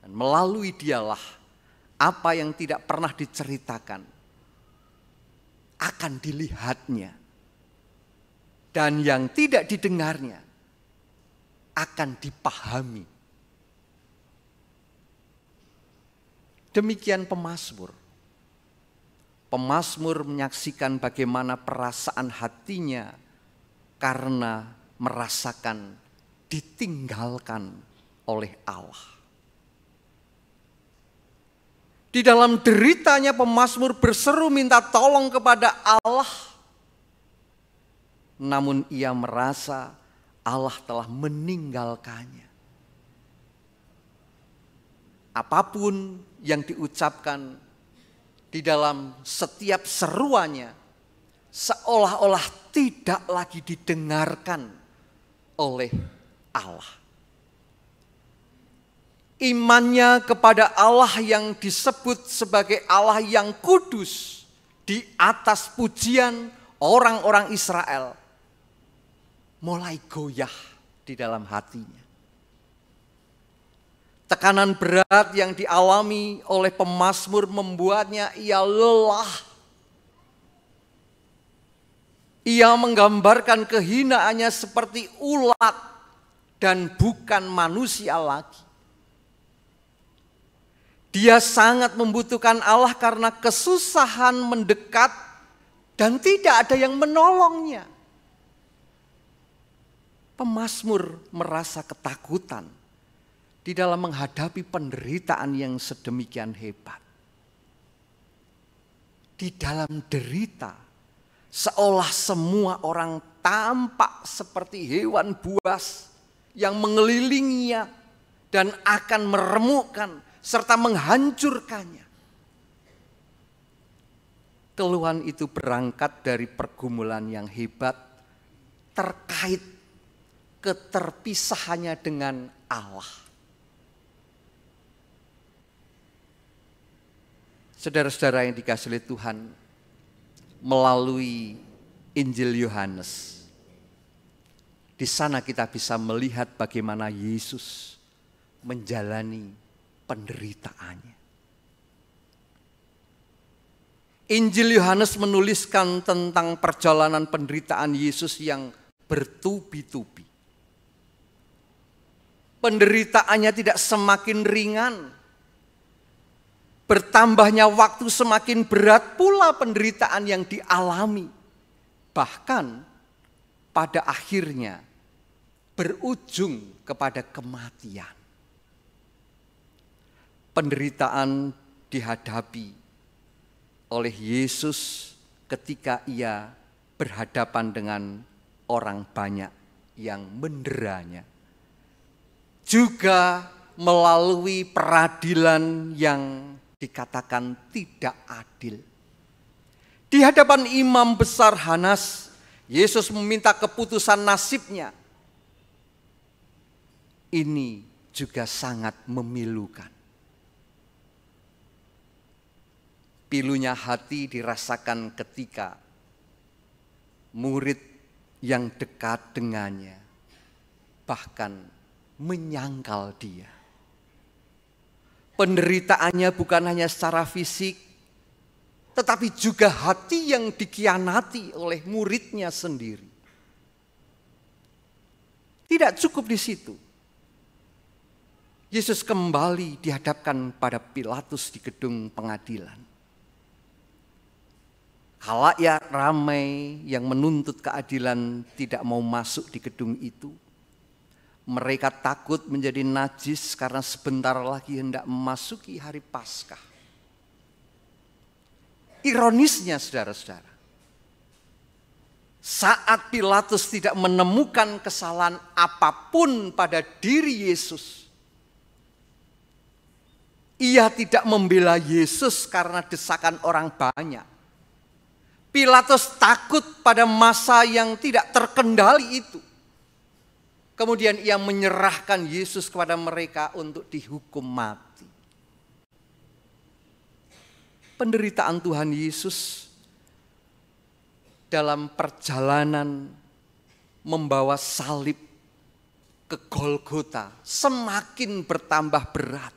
Dan melalui dialah apa yang tidak pernah diceritakan akan dilihatnya. Dan yang tidak didengarnya akan dipahami. Demikian pemazmur. Pemazmur menyaksikan bagaimana perasaan hatinya karena merasakan ditinggalkan oleh Allah. Di dalam deritanya pemazmur berseru minta tolong kepada Allah. Namun ia merasa Allah telah meninggalkannya. Apapun yang diucapkan di dalam setiap seruannya seolah-olah tidak lagi didengarkan oleh Allah. Imannya kepada Allah yang disebut sebagai Allah yang kudus di atas pujian orang-orang Israel mulai goyah di dalam hatinya. Tekanan berat yang dialami oleh pemazmur membuatnya ia lelah. Ia menggambarkan kehinaannya seperti ulat dan bukan manusia lagi. Dia sangat membutuhkan Allah karena kesusahan mendekat dan tidak ada yang menolongnya. Pemazmur merasa ketakutan di dalam menghadapi penderitaan yang sedemikian hebat. Di dalam derita, seolah semua orang tampak seperti hewan buas yang mengelilinginya dan akan meremukkan serta menghancurkannya. Keluhan itu berangkat dari pergumulan yang hebat terkait keterpisahannya dengan Allah. Saudara-saudara yang dikasihi oleh Tuhan, melalui Injil Yohanes, di sana kita bisa melihat bagaimana Yesus menjalani penderitaannya. Injil Yohanes menuliskan tentang perjalanan penderitaan Yesus yang bertubi-tubi. Penderitaannya tidak semakin ringan. Bertambahnya waktu semakin berat pula penderitaan yang dialami. Bahkan pada akhirnya berujung kepada kematian. Penderitaan dihadapi oleh Yesus ketika ia berhadapan dengan orang banyak yang menderanya. Juga melalui peradilan yang dikatakan tidak adil. Di hadapan imam besar Hanas, Yesus meminta keputusan nasibnya. Ini juga sangat memilukan. Pilunya hati dirasakan ketika murid yang dekat dengannya bahkan menyangkal dia. Penderitaannya bukan hanya secara fisik, tetapi juga hati yang dikhianati oleh muridnya sendiri. Tidak cukup di situ. Yesus kembali dihadapkan pada Pilatus di gedung pengadilan. Khalayak ramai yang menuntut keadilan tidak mau masuk di gedung itu. Mereka takut menjadi najis karena sebentar lagi hendak memasuki hari Paskah. Ironisnya saudara-saudara, saat Pilatus tidak menemukan kesalahan apapun pada diri Yesus, ia tidak membela Yesus karena desakan orang banyak. Pilatus takut pada masa yang tidak terkendali itu. Kemudian ia menyerahkan Yesus kepada mereka untuk dihukum mati. Penderitaan Tuhan Yesus dalam perjalanan membawa salib ke Golgota semakin bertambah berat.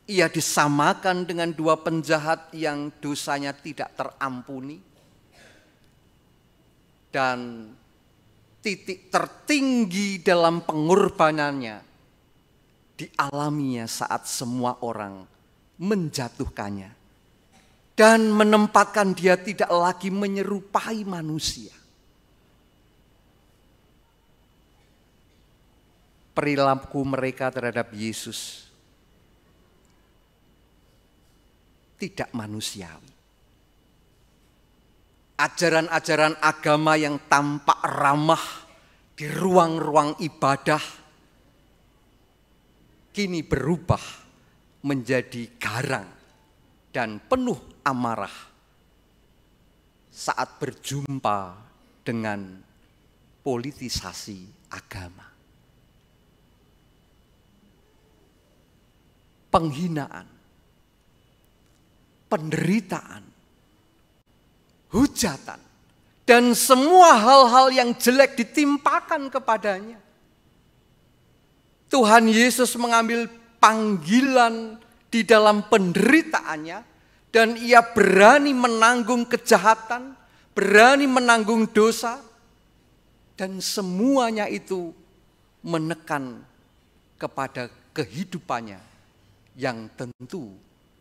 Ia disamakan dengan dua penjahat yang dosanya tidak terampuni. Dan titik tertinggi dalam pengorbanannya dialaminya saat semua orang menjatuhkannya dan menempatkan dia tidak lagi menyerupai manusia. Perilaku mereka terhadap Yesus tidak manusiawi. Ajaran-ajaran agama yang tampak ramah di ruang-ruang ibadah kini berubah menjadi garang dan penuh amarah saat berjumpa dengan politisasi agama. Penghinaan, penderitaan, hujatan, dan semua hal-hal yang jelek ditimpakan kepadanya. Tuhan Yesus mengambil panggilan di dalam penderitaannya dan ia berani menanggung kejahatan, berani menanggung dosa, dan semuanya itu menekan kepada kehidupannya yang tentu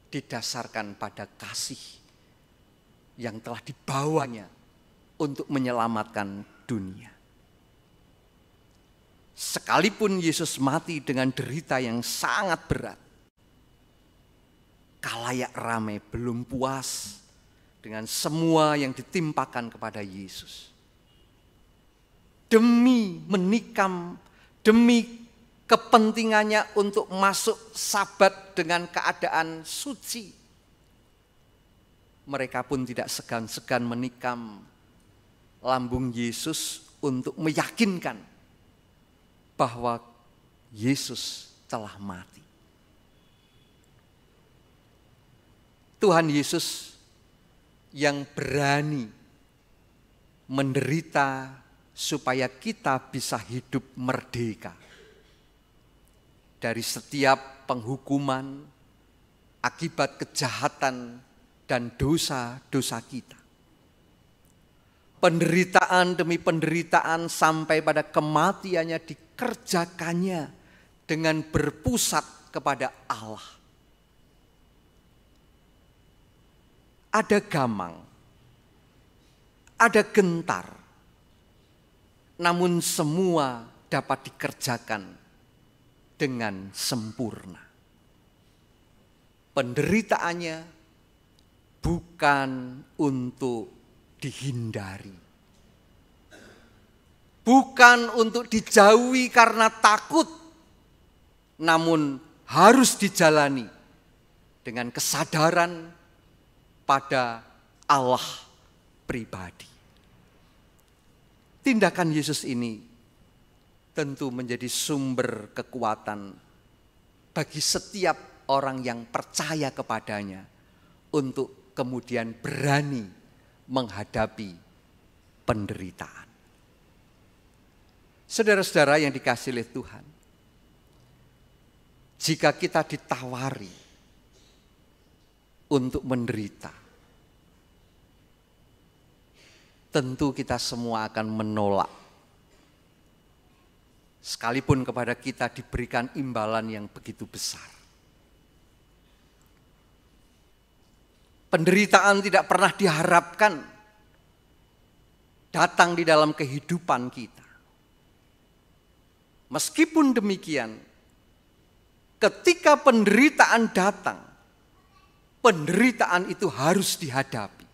didasarkan pada kasih yang telah dibawanya untuk menyelamatkan dunia. Sekalipun Yesus mati dengan derita yang sangat berat, khalayak ramai belum puas dengan semua yang ditimpakan kepada Yesus. Demi menikam, demi kepentingannya untuk masuk Sabat dengan keadaan suci, mereka pun tidak segan-segan menikam lambung Yesus untuk meyakinkan bahwa Yesus telah mati. Tuhan Yesus yang berani menderita supaya kita bisa hidup merdeka dari setiap penghukuman akibat kejahatan dan dosa-dosa kita. Penderitaan demi penderitaan sampai pada kematiannya dikerjakannya dengan berpusat kepada Allah. Ada gamang, ada gentar, namun semua dapat dikerjakan dengan sempurna. Penderitaannya bukan untuk dihindari, bukan untuk dijauhi karena takut, namun harus dijalani dengan kesadaran pada Allah pribadi. Tindakan Yesus ini tentu menjadi sumber kekuatan bagi setiap orang yang percaya kepadanya untuk kemudian berani menghadapi penderitaan. Saudara-saudara yang dikasihi oleh Tuhan, jika kita ditawari untuk menderita, tentu kita semua akan menolak. Sekalipun kepada kita diberikan imbalan yang begitu besar. Penderitaan tidak pernah diharapkan datang di dalam kehidupan kita. Meskipun demikian, ketika penderitaan datang, penderitaan itu harus dihadapi,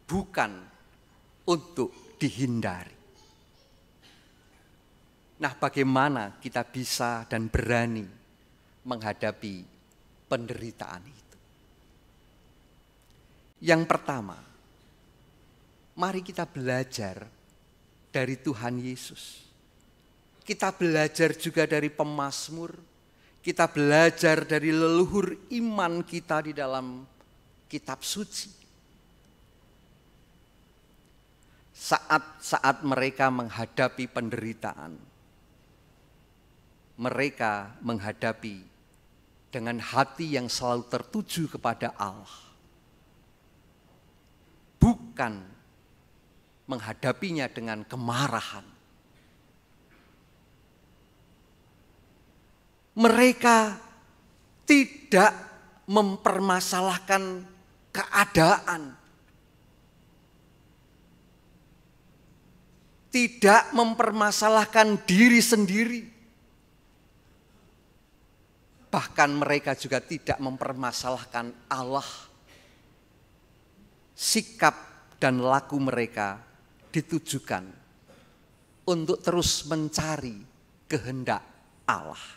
bukan untuk dihindari. Nah, bagaimana kita bisa dan berani menghadapi penderitaan itu? Yang pertama, mari kita belajar dari Tuhan Yesus. Kita belajar juga dari pemazmur, kita belajar dari leluhur iman kita di dalam kitab suci. Saat-saat mereka menghadapi penderitaan, mereka menghadapi dengan hati yang selalu tertuju kepada Allah. Bukan menghadapinya dengan kemarahan. Mereka tidak mempermasalahkan keadaan. Tidak mempermasalahkan diri sendiri. Bahkan mereka juga tidak mempermasalahkan Allah. Sikap dan laku mereka ditujukan untuk terus mencari kehendak Allah.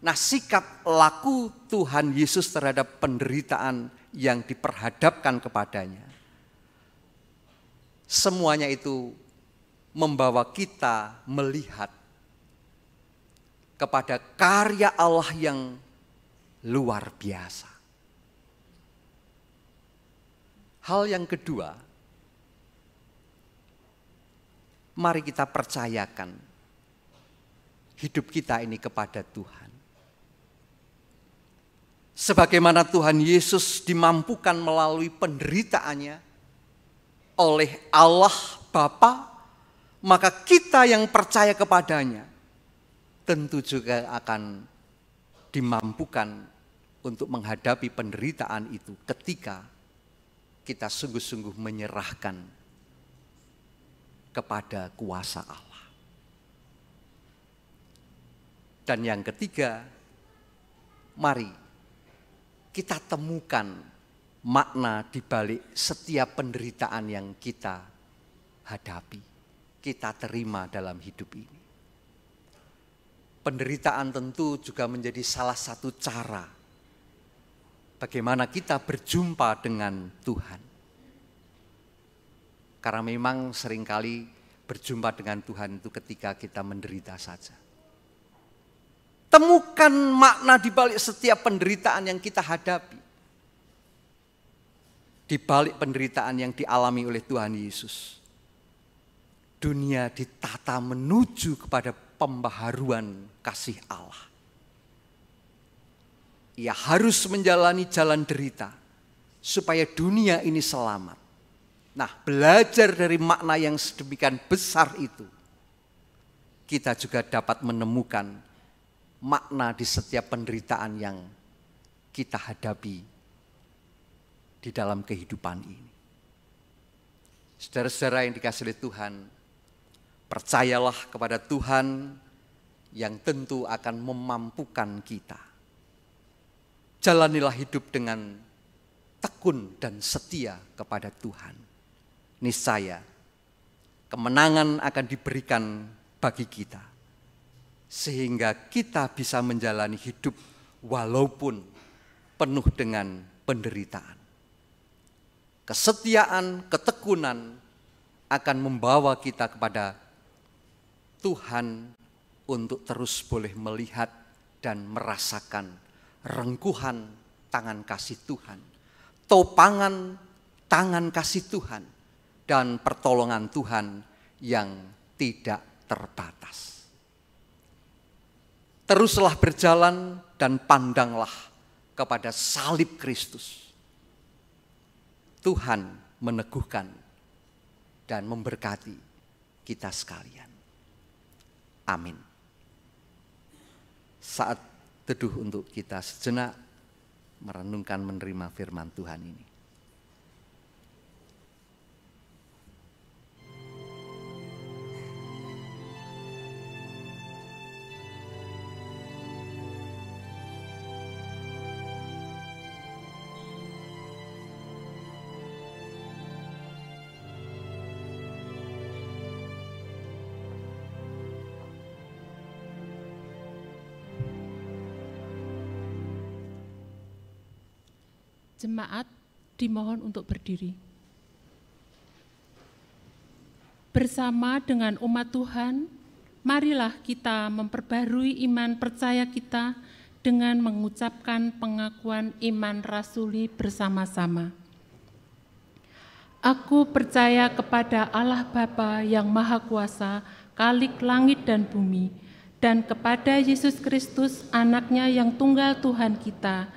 Nah, sikap laku Tuhan Yesus terhadap penderitaan yang diperhadapkan kepadanya, semuanya itu membawa kita melihat kepada karya Allah yang luar biasa. Hal yang kedua, mari kita percayakan hidup kita ini kepada Tuhan. Sebagaimana Tuhan Yesus dimampukan melalui penderitaannya oleh Allah Bapa, maka kita yang percaya kepadanya tentu juga akan dimampukan untuk menghadapi penderitaan itu ketika kita sungguh-sungguh menyerahkan kepada kuasa Allah. Dan yang ketiga, mari kita temukan makna di balik setiap penderitaan yang kita hadapi, kita terima dalam hidup ini. Penderitaan tentu juga menjadi salah satu cara bagaimana kita berjumpa dengan Tuhan. Karena memang seringkali berjumpa dengan Tuhan itu ketika kita menderita saja. Temukan makna di balik setiap penderitaan yang kita hadapi. Di balik penderitaan yang dialami oleh Tuhan Yesus, dunia ditata menuju kepada pembaharuan kasih Allah. Ia harus menjalani jalan derita supaya dunia ini selamat. Nah, belajar dari makna yang sedemikian besar itu, kita juga dapat menemukan makna di setiap penderitaan yang kita hadapi di dalam kehidupan ini. Saudara-saudara yang dikasihi oleh Tuhan, percayalah kepada Tuhan yang tentu akan memampukan kita. Jalanilah hidup dengan tekun dan setia kepada Tuhan. Niscaya kemenangan akan diberikan bagi kita, sehingga kita bisa menjalani hidup walaupun penuh dengan penderitaan. Kesetiaan, ketekunan akan membawa kita kepada Tuhan untuk terus boleh melihat dan merasakan rengkuhan tangan kasih Tuhan, topangan tangan kasih Tuhan, dan pertolongan Tuhan yang tidak terbatas. Teruslah berjalan dan pandanglah kepada salib Kristus. Tuhan meneguhkan dan memberkati kita sekalian. Amin. Saat teduh untuk kita sejenak merenungkan menerima firman Tuhan ini. jemaat dimohon untuk berdiri. Bersama dengan umat Tuhan, marilah kita memperbarui iman percaya kita dengan mengucapkan pengakuan iman rasuli bersama-sama. Aku percaya kepada Allah Bapa yang Maha Kuasa, Khalik langit dan bumi, dan kepada Yesus Kristus, Anaknya yang tunggal Tuhan kita,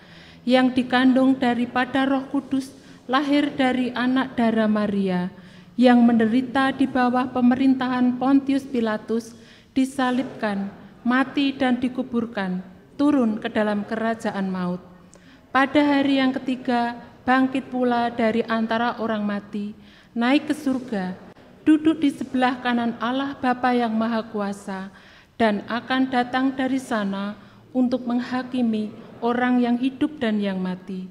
yang dikandung daripada Roh Kudus, lahir dari anak darah Maria, yang menderita di bawah pemerintahan Pontius Pilatus, disalibkan, mati dan dikuburkan, turun ke dalam kerajaan maut. Pada hari yang ketiga, bangkit pula dari antara orang mati, naik ke surga, duduk di sebelah kanan Allah Bapa yang Maha Kuasa, dan akan datang dari sana untuk menghakimi orang yang hidup dan yang mati.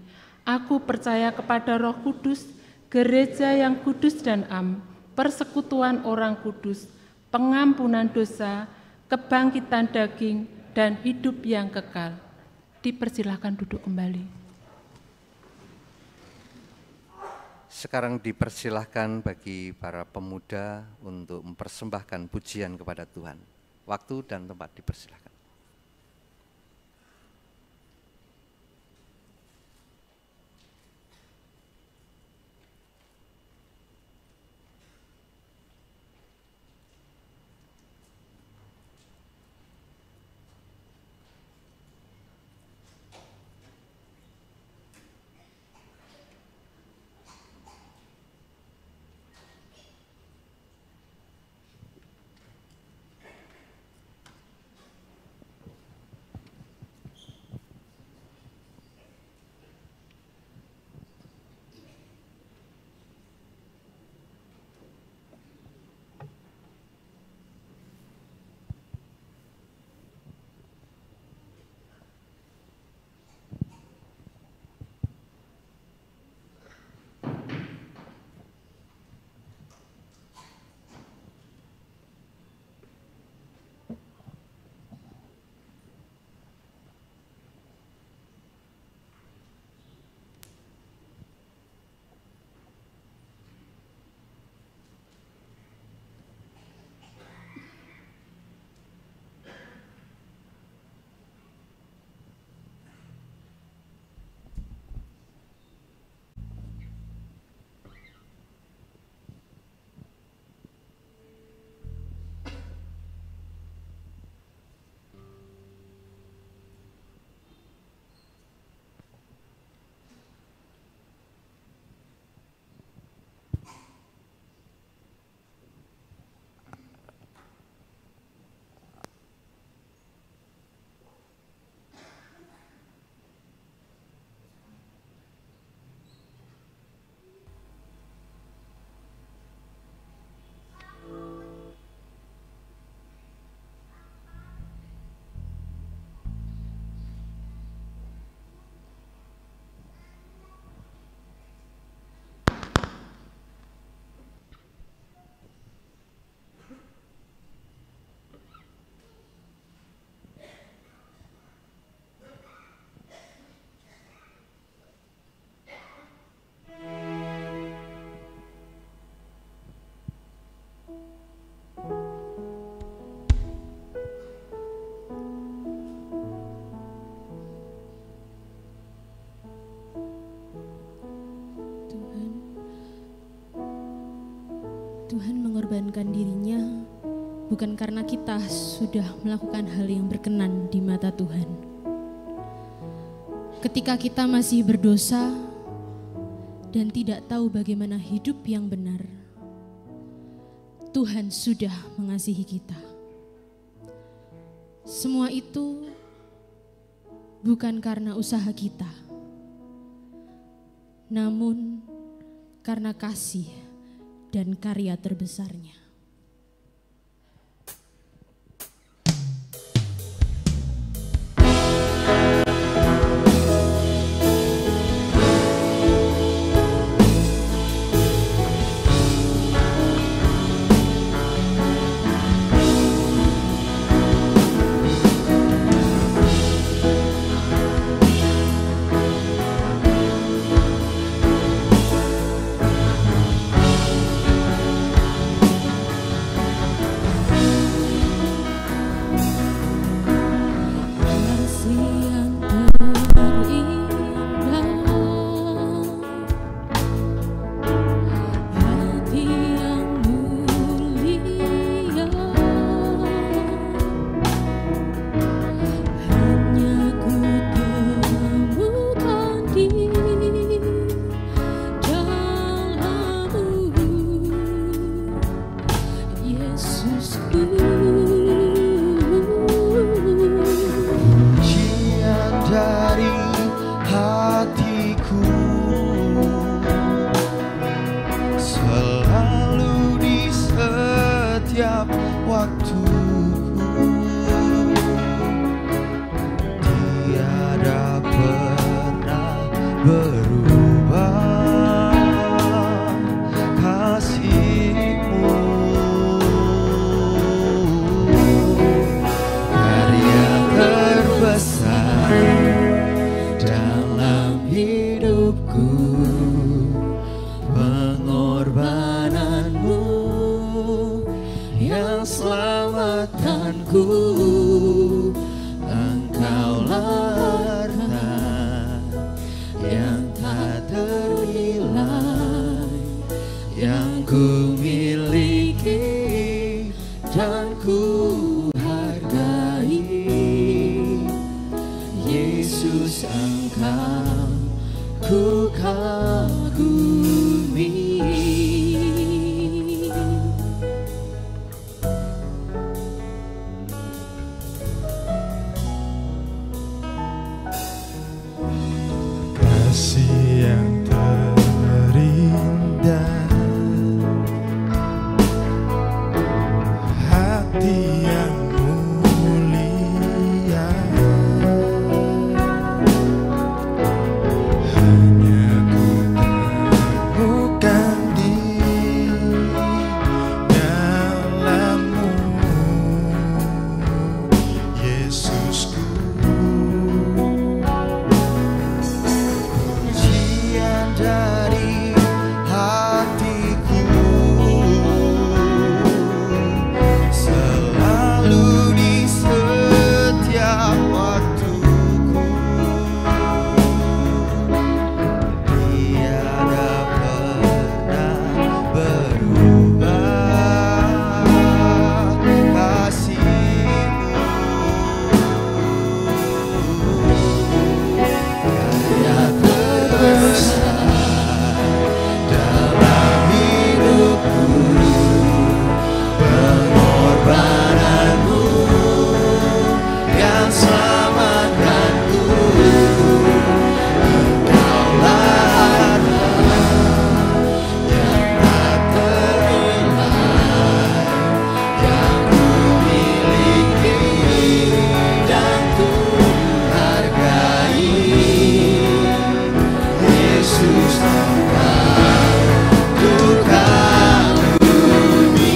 Aku percaya kepada Roh Kudus, gereja yang kudus dan am, persekutuan orang kudus, pengampunan dosa, kebangkitan daging, dan hidup yang kekal. Dipersilahkan duduk kembali. Sekarang dipersilahkan bagi para pemuda untuk mempersembahkan pujian kepada Tuhan. Waktu dan tempat dipersilahkan. Tuhan mengorbankan dirinya bukan karena kita sudah melakukan hal yang berkenan di mata Tuhan. Ketika kita masih berdosa dan tidak tahu bagaimana hidup yang benar, Tuhan sudah mengasihi kita. Semua itu bukan karena usaha kita, namun karena kasih dan karya terbesarnya. keselamatanku, Engkaulah harta yang tak ternilai, yang ku miliki dan ku hargai. Yesus, Engkau ku kagumi. Kasih yang terindah, hati yang mulia, hanya ku temukan di dalam-Mu, Yesusku. Pujian dari hatiku selalu di setiap waktuku, tiada pernah berubah kasih-Mu. Karya terbesar dalam hidupku, pengorbananmu yang selamatkanku. Engkaulah harta yang tak ternilai, yang ku miliki dan ku hargai. Yesus, Engkau ku kagumi.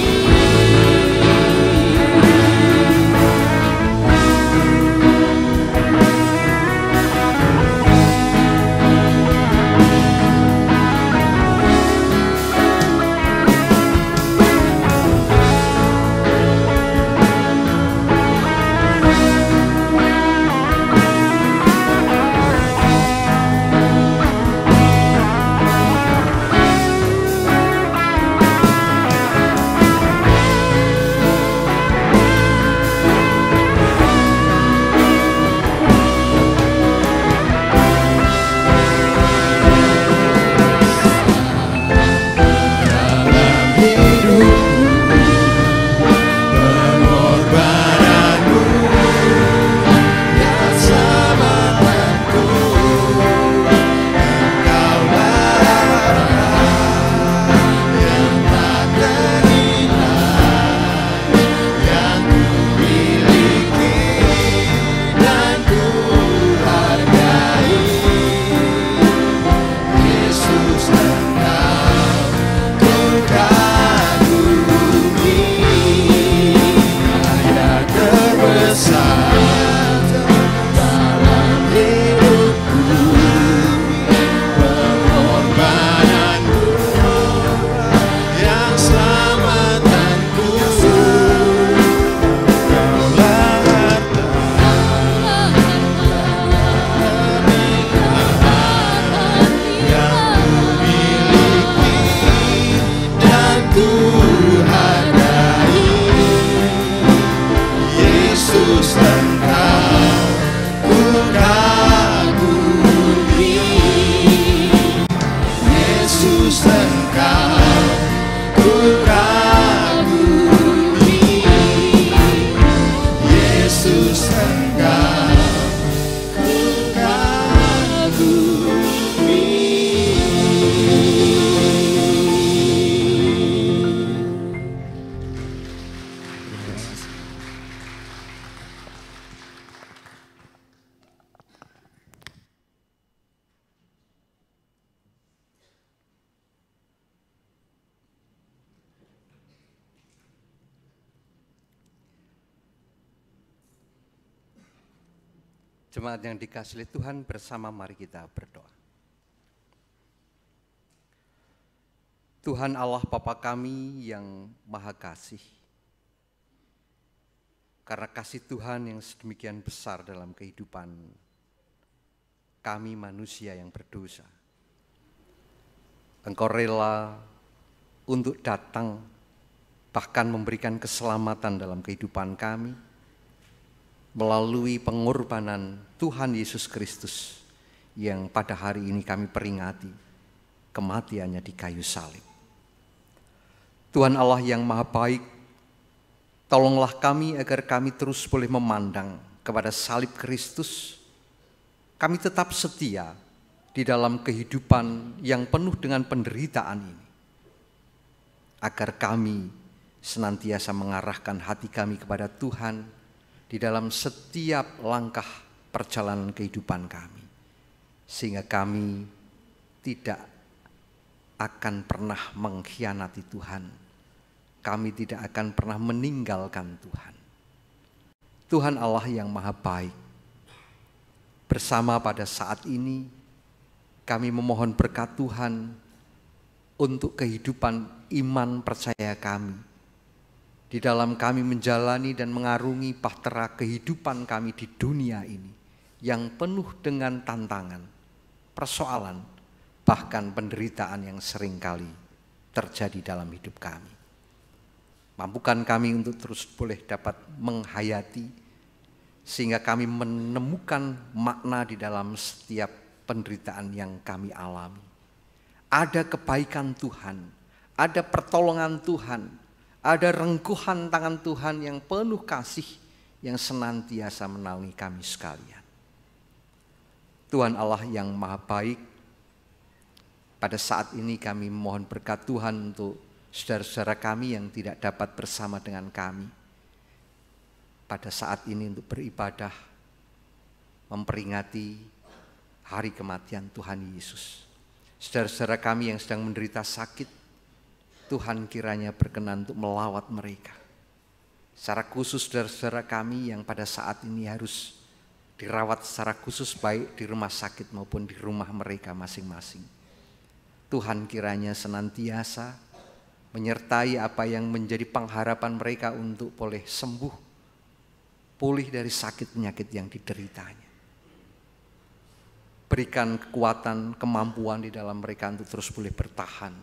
Jemaat yang dikasihi Tuhan, bersama mari kita berdoa. Tuhan Allah Bapa kami yang Maha Kasih, karena kasih Tuhan yang sedemikian besar dalam kehidupan kami manusia yang berdosa. Engkau rela untuk datang, bahkan memberikan keselamatan dalam kehidupan kami, melalui pengorbanan Tuhan Yesus Kristus yang pada hari ini kami peringati kematiannya di kayu salib. Tuhan Allah yang Maha Baik, tolonglah kami agar kami terus boleh memandang kepada salib Kristus. Kami tetap setia di dalam kehidupan yang penuh dengan penderitaan ini, agar kami senantiasa mengarahkan hati kami kepada Tuhan di dalam setiap langkah perjalanan kehidupan kami, sehingga kami tidak akan pernah mengkhianati Tuhan. Kami tidak akan pernah meninggalkan Tuhan. Tuhan Allah yang Maha Baik, bersama pada saat ini kami memohon berkat Tuhan untuk kehidupan iman percaya kami, di dalam kami menjalani dan mengarungi bahtera kehidupan kami di dunia ini yang penuh dengan tantangan, persoalan, bahkan penderitaan yang seringkali terjadi dalam hidup kami. Mampukan kami untuk terus boleh dapat menghayati, sehingga kami menemukan makna di dalam setiap penderitaan yang kami alami. Ada kebaikan Tuhan, ada pertolongan Tuhan, ada rengkuhan tangan Tuhan yang penuh kasih yang senantiasa menaungi kami sekalian. Tuhan Allah yang Maha Baik, pada saat ini kami mohon berkat Tuhan untuk saudara-saudara kami yang tidak dapat bersama dengan kami pada saat ini untuk beribadah memperingati hari kematian Tuhan Yesus. Saudara-saudara kami yang sedang menderita sakit, Tuhan kiranya berkenan untuk melawat mereka. Secara khusus saudara-saudara kami yang pada saat ini harus dirawat secara khusus baik di rumah sakit maupun di rumah mereka masing-masing. Tuhan kiranya senantiasa menyertai apa yang menjadi pengharapan mereka untuk boleh sembuh, pulih dari sakit penyakit yang dideritanya. Berikan kekuatan, kemampuan di dalam mereka untuk terus boleh bertahan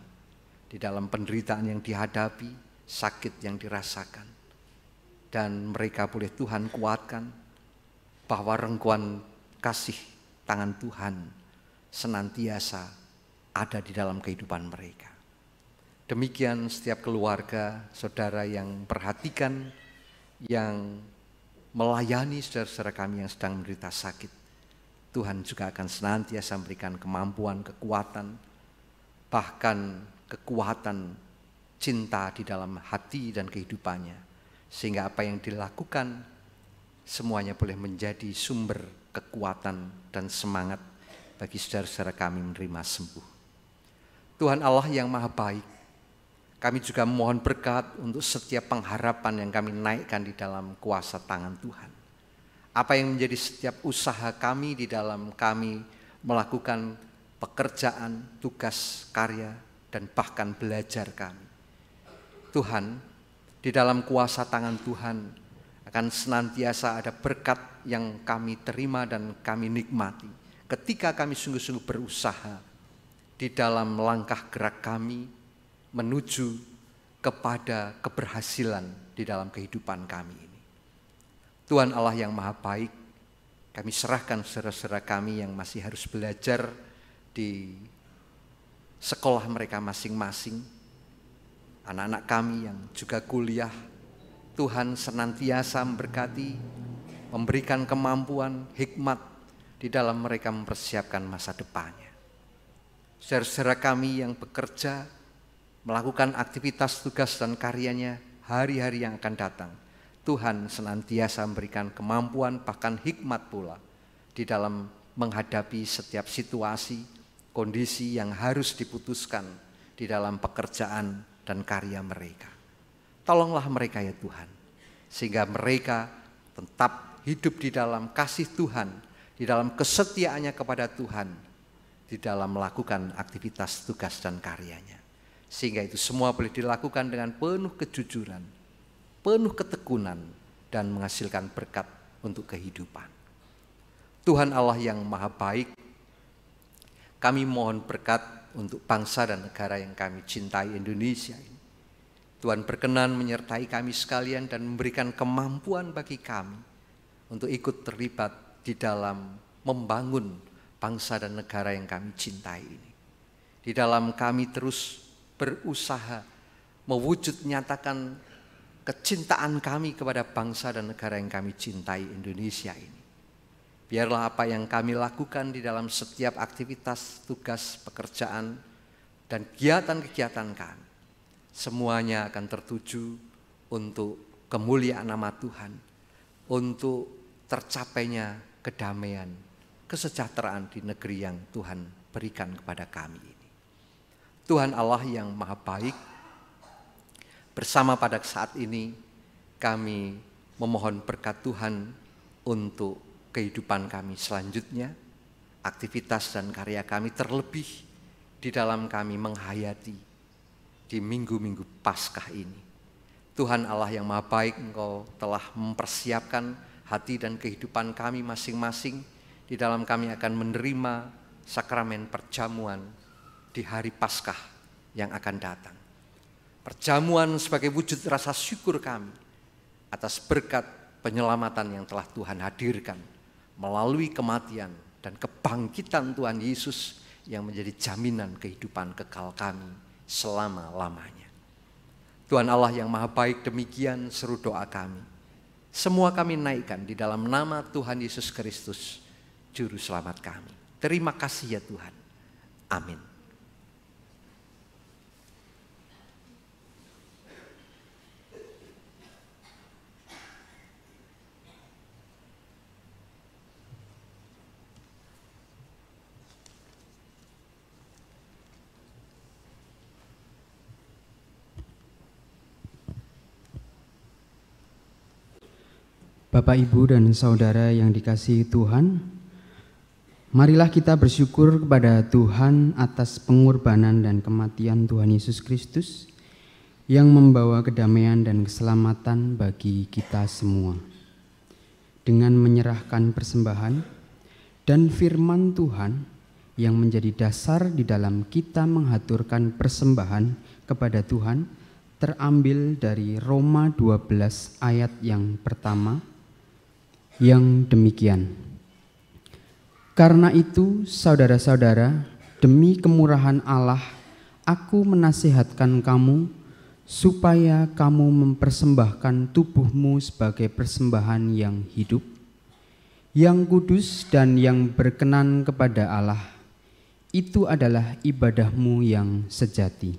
di dalam penderitaan yang dihadapi, sakit yang dirasakan. Dan mereka boleh Tuhan kuatkan bahwa rengkuhan kasih tangan Tuhan senantiasa ada di dalam kehidupan mereka. Demikian setiap keluarga, saudara yang perhatikan, yang melayani saudara-saudara kami yang sedang menderita sakit. Tuhan juga akan senantiasa memberikan kemampuan, kekuatan, bahkan kekuatan cinta di dalam hati dan kehidupannya. Sehingga apa yang dilakukan semuanya boleh menjadi sumber kekuatan dan semangat bagi saudara-saudara kami menerima sembuh. Tuhan Allah yang Maha Baik, kami juga memohon berkat untuk setiap pengharapan yang kami naikkan di dalam kuasa tangan Tuhan. Apa yang menjadi setiap usaha kami di dalam kami melakukan pekerjaan, tugas, karya, dan bahkan belajar kami. Tuhan, di dalam kuasa tangan Tuhan akan senantiasa ada berkat yang kami terima dan kami nikmati ketika kami sungguh-sungguh berusaha di dalam langkah gerak kami menuju kepada keberhasilan di dalam kehidupan kami ini. Tuhan Allah yang Maha Baik, kami serahkan saudara-saudara kami yang masih harus belajar di sekolah mereka masing-masing, anak-anak kami yang juga kuliah. Tuhan senantiasa memberkati, memberikan kemampuan, hikmat di dalam mereka mempersiapkan masa depannya. Saudara-saudara kami yang bekerja, melakukan aktivitas tugas dan karyanya hari-hari yang akan datang, Tuhan senantiasa memberikan kemampuan bahkan hikmat pula di dalam menghadapi setiap situasi, kondisi yang harus diputuskan di dalam pekerjaan dan karya mereka. Tolonglah mereka ya Tuhan, sehingga mereka tetap hidup di dalam kasih Tuhan, di dalam kesetiaannya kepada Tuhan, di dalam melakukan aktivitas tugas dan karyanya. Sehingga itu semua boleh dilakukan dengan penuh kejujuran, penuh ketekunan, dan menghasilkan berkat untuk kehidupan. Tuhan Allah yang maha baik, kami mohon berkat untuk bangsa dan negara yang kami cintai, Indonesia ini. Tuhan berkenan menyertai kami sekalian dan memberikan kemampuan bagi kami untuk ikut terlibat di dalam membangun bangsa dan negara yang kami cintai ini. Di dalam kami terus berusaha mewujud nyatakan kecintaan kami kepada bangsa dan negara yang kami cintai, Indonesia ini. Biarlah apa yang kami lakukan di dalam setiap aktivitas, tugas, pekerjaan, dan kegiatan-kegiatan kami, semuanya akan tertuju untuk kemuliaan nama Tuhan, untuk tercapainya kedamaian, kesejahteraan di negeri yang Tuhan berikan kepada kami ini. Tuhan Allah yang maha baik, bersama pada saat ini kami memohon berkat Tuhan untuk kehidupan kami selanjutnya, aktivitas dan karya kami, terlebih di dalam kami menghayati di minggu-minggu Paskah ini. Tuhan Allah yang maha baik, Engkau telah mempersiapkan hati dan kehidupan kami masing-masing. Di dalam kami akan menerima sakramen perjamuan di hari Paskah yang akan datang. Perjamuan sebagai wujud rasa syukur kami atas berkat penyelamatan yang telah Tuhan hadirkan melalui kematian dan kebangkitan Tuhan Yesus yang menjadi jaminan kehidupan kekal kami selama-lamanya. Tuhan Allah yang maha baik, demikian seru doa kami. Semua kami naikkan di dalam nama Tuhan Yesus Kristus, Juru Selamat kami. Terima kasih ya Tuhan. Amin. Bapak, Ibu, dan Saudara yang dikasihi Tuhan, marilah kita bersyukur kepada Tuhan atas pengorbanan dan kematian Tuhan Yesus Kristus yang membawa kedamaian dan keselamatan bagi kita semua. Dengan menyerahkan persembahan dan firman Tuhan yang menjadi dasar di dalam kita menghaturkan persembahan kepada Tuhan, terambil dari Roma 12 ayat yang pertama, yang demikian. Karena itu, saudara-saudara, demi kemurahan Allah, aku menasihatkan kamu supaya kamu mempersembahkan tubuhmu sebagai persembahan yang hidup, yang kudus dan yang berkenan kepada Allah. Itu adalah ibadahmu yang sejati.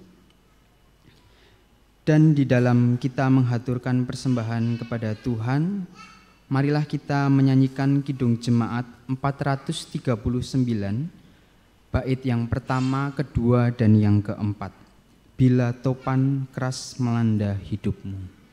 Dan di dalam kita menghaturkan persembahan kepada Tuhan, marilah kita menyanyikan Kidung Jemaat 439, bait yang pertama, kedua, dan yang keempat. Bila topan keras melanda hidupmu.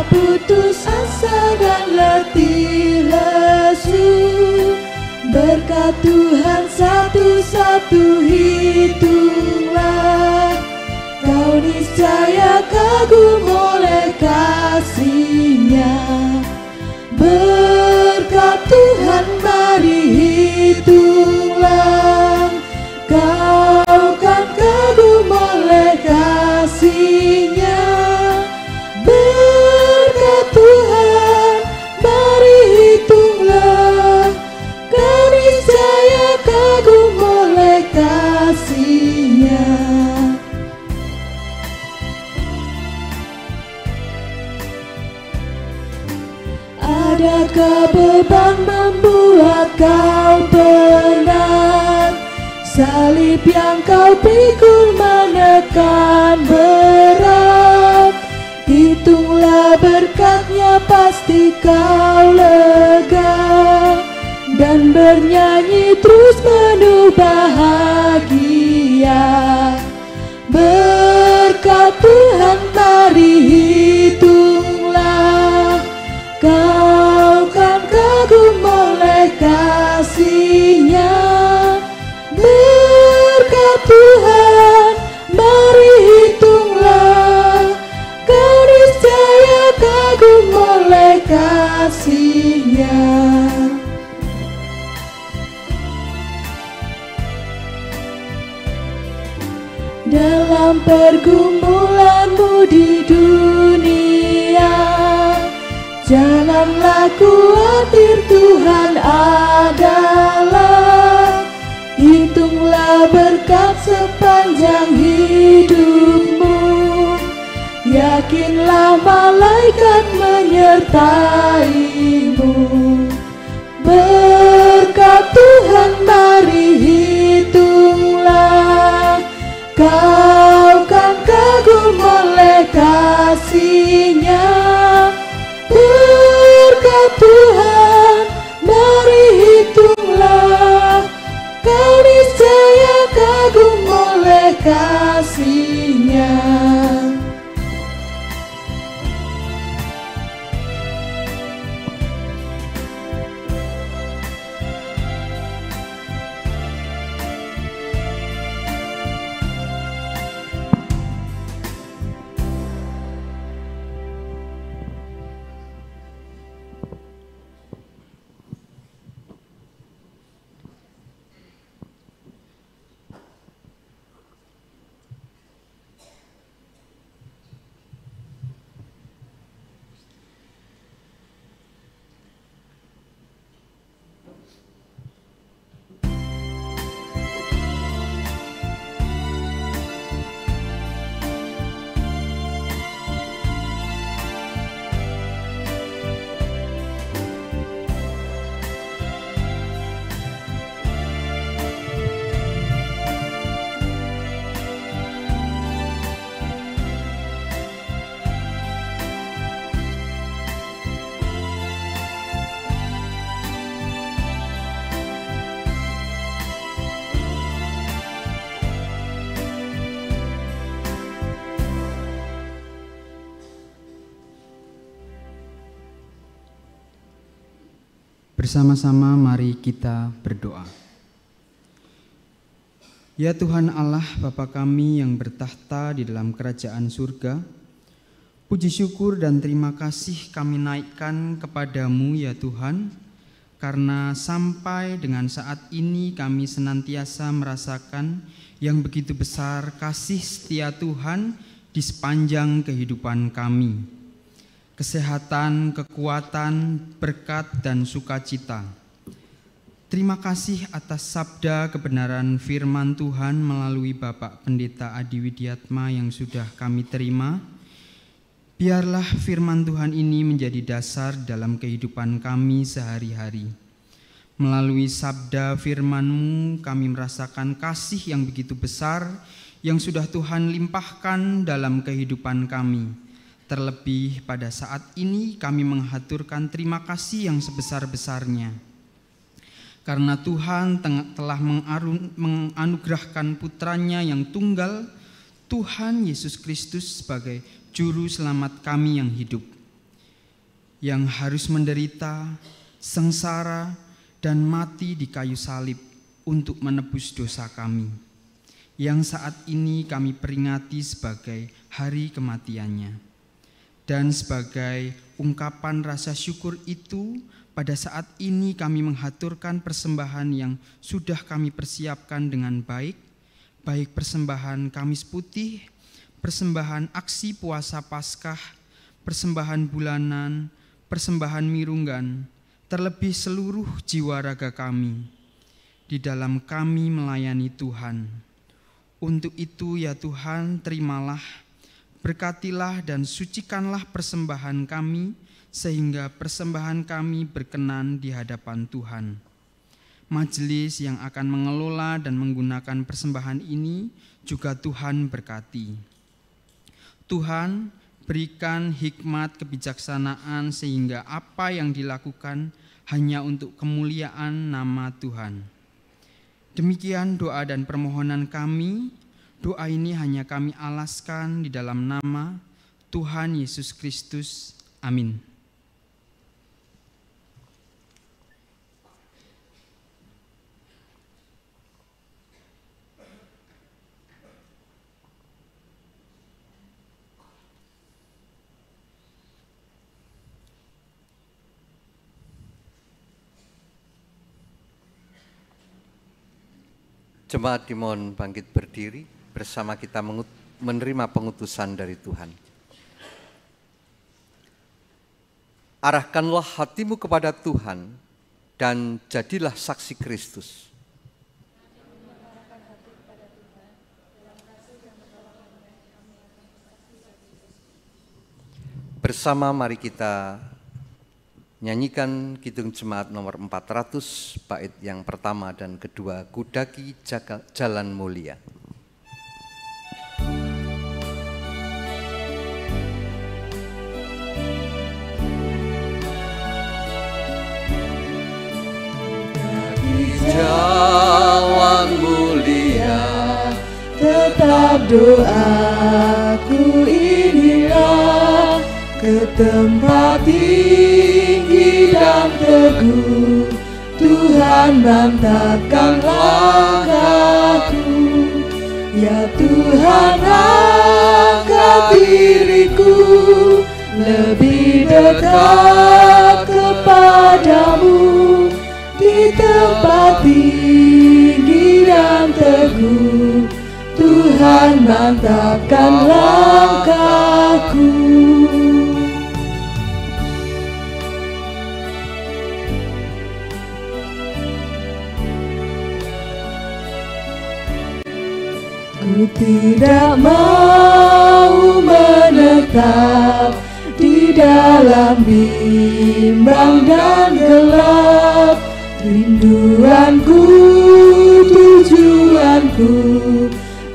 Putus asa dan letih lesu, berkat Tuhan satu-satu hitunglah. Kau niscaya kagum oleh kasih-Nya. Berkat Tuhan mari hitunglah. Kau kan kagum oleh kasih-Nya. Tuhan, mari hitunglah, kau niscaya kagum oleh kasih-Nya. Adakah beban membuat kau penat? Salib yang kau pikul menekan berat. Hitunglah berkat-Nya, pasti kau lega, dan bernyanyi terus penuh bahagia. Berkat Tuhan kasih-Nya. Dalam pergumulanmu di dunia, janganlah khawatir, Tuhan adalah. Hitunglah berkat sepanjang hidupmu, yakinlah malaikat menyertaimu. Berkat Tuhan mari hitunglah, kau kan kagum oleh kasih-Nya. Berkat Tuhan mari hitunglah, kau niscaya kagum oleh kasih-Nya. Bersama-sama mari kita berdoa. Ya Tuhan Allah Bapa kami yang bertahta di dalam kerajaan surga, puji syukur dan terima kasih kami naikkan kepadamu ya Tuhan, karena sampai dengan saat ini kami senantiasa merasakan yang begitu besar kasih setia Tuhan di sepanjang kehidupan kami. Kesehatan, kekuatan, berkat, dan sukacita. Terima kasih atas sabda kebenaran firman Tuhan melalui Bapak Pendeta Adi Widiatma yang sudah kami terima. Biarlah firman Tuhan ini menjadi dasar dalam kehidupan kami sehari-hari. Melalui sabda firman-Mu kami merasakan kasih yang begitu besar yang sudah Tuhan limpahkan dalam kehidupan kami. Terlebih pada saat ini kami menghaturkan terima kasih yang sebesar-besarnya. Karena Tuhan telah menganugerahkan putranya yang tunggal, Tuhan Yesus Kristus sebagai juru selamat kami yang hidup. Yang harus menderita, sengsara, dan mati di kayu salib untuk menebus dosa kami. Yang saat ini kami peringati sebagai hari kematiannya. Dan sebagai ungkapan rasa syukur itu, pada saat ini kami menghaturkan persembahan yang sudah kami persiapkan dengan baik, baik persembahan Kamis Putih, persembahan aksi puasa Paskah, persembahan bulanan, persembahan mirunggan, terlebih seluruh jiwa raga kami, di dalam kami melayani Tuhan. Untuk itu ya Tuhan, terimalah, berkatilah dan sucikanlah persembahan kami, sehingga persembahan kami berkenan di hadapan Tuhan. Majelis yang akan mengelola dan menggunakan persembahan ini juga Tuhan berkati. Tuhan, berikan hikmat kebijaksanaan sehingga apa yang dilakukan hanya untuk kemuliaan nama Tuhan. Demikian doa dan permohonan kami. Doa ini hanya kami alaskan di dalam nama Tuhan Yesus Kristus. Amin. Jemaat dimohon bangkit berdiri bersama kita menerima pengutusan dari Tuhan. Arahkanlah hatimu kepada Tuhan dan jadilah saksi Kristus. Bersama mari kita nyanyikan Kidung Jemaat nomor 400, bait yang pertama dan kedua, Kudaki Jalan Mulia. Jalan mulia, tetap doaku inilah, ke tempat tinggi dan teguh, Tuhan mantapkan langkahku. Ya Tuhan, angkat diriku lebih dekat kepadamu, di tempat tinggi dan teguh, Tuhan mantapkan langkahku. Ku tidak mau menetap di dalam bimbang dan gelap. Rinduanku, tujuanku,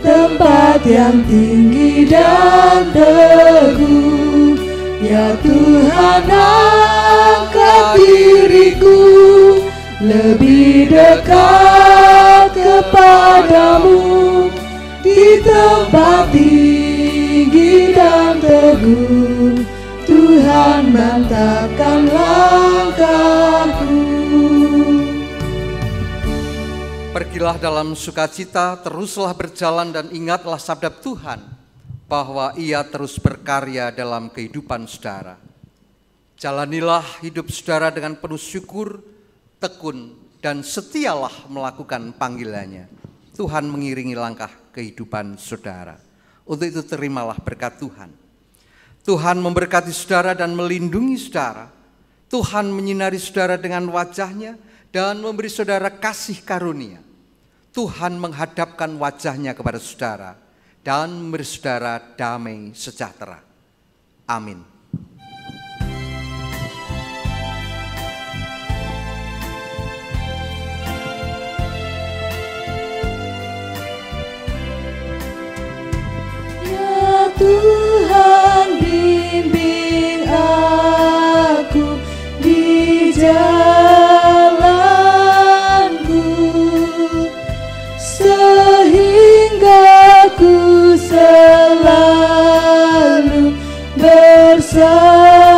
tempat yang tinggi dan teguh. Ya Tuhan, angkat diriku lebih dekat kepadamu, di tempat tinggi dan teguh, Tuhan mantapkan langkahku. Pergilah dalam sukacita, teruslah berjalan dan ingatlah sabda Tuhan, bahwa Ia terus berkarya dalam kehidupan saudara. Jalanilah hidup saudara dengan penuh syukur, tekun, dan setialah melakukan panggilannya. Tuhan mengiringi langkah kehidupan saudara. Untuk itu terimalah berkat Tuhan. Tuhan memberkati saudara dan melindungi saudara. Tuhan menyinari saudara dengan wajah-Nya dan memberi saudara kasih karunia. Tuhan menghadapkan wajah-Nya kepada saudara dan memberi saudara damai sejahtera. Amin. Ya Tuhan, bimbing aku di jalanku, sehingga ku selalu bersama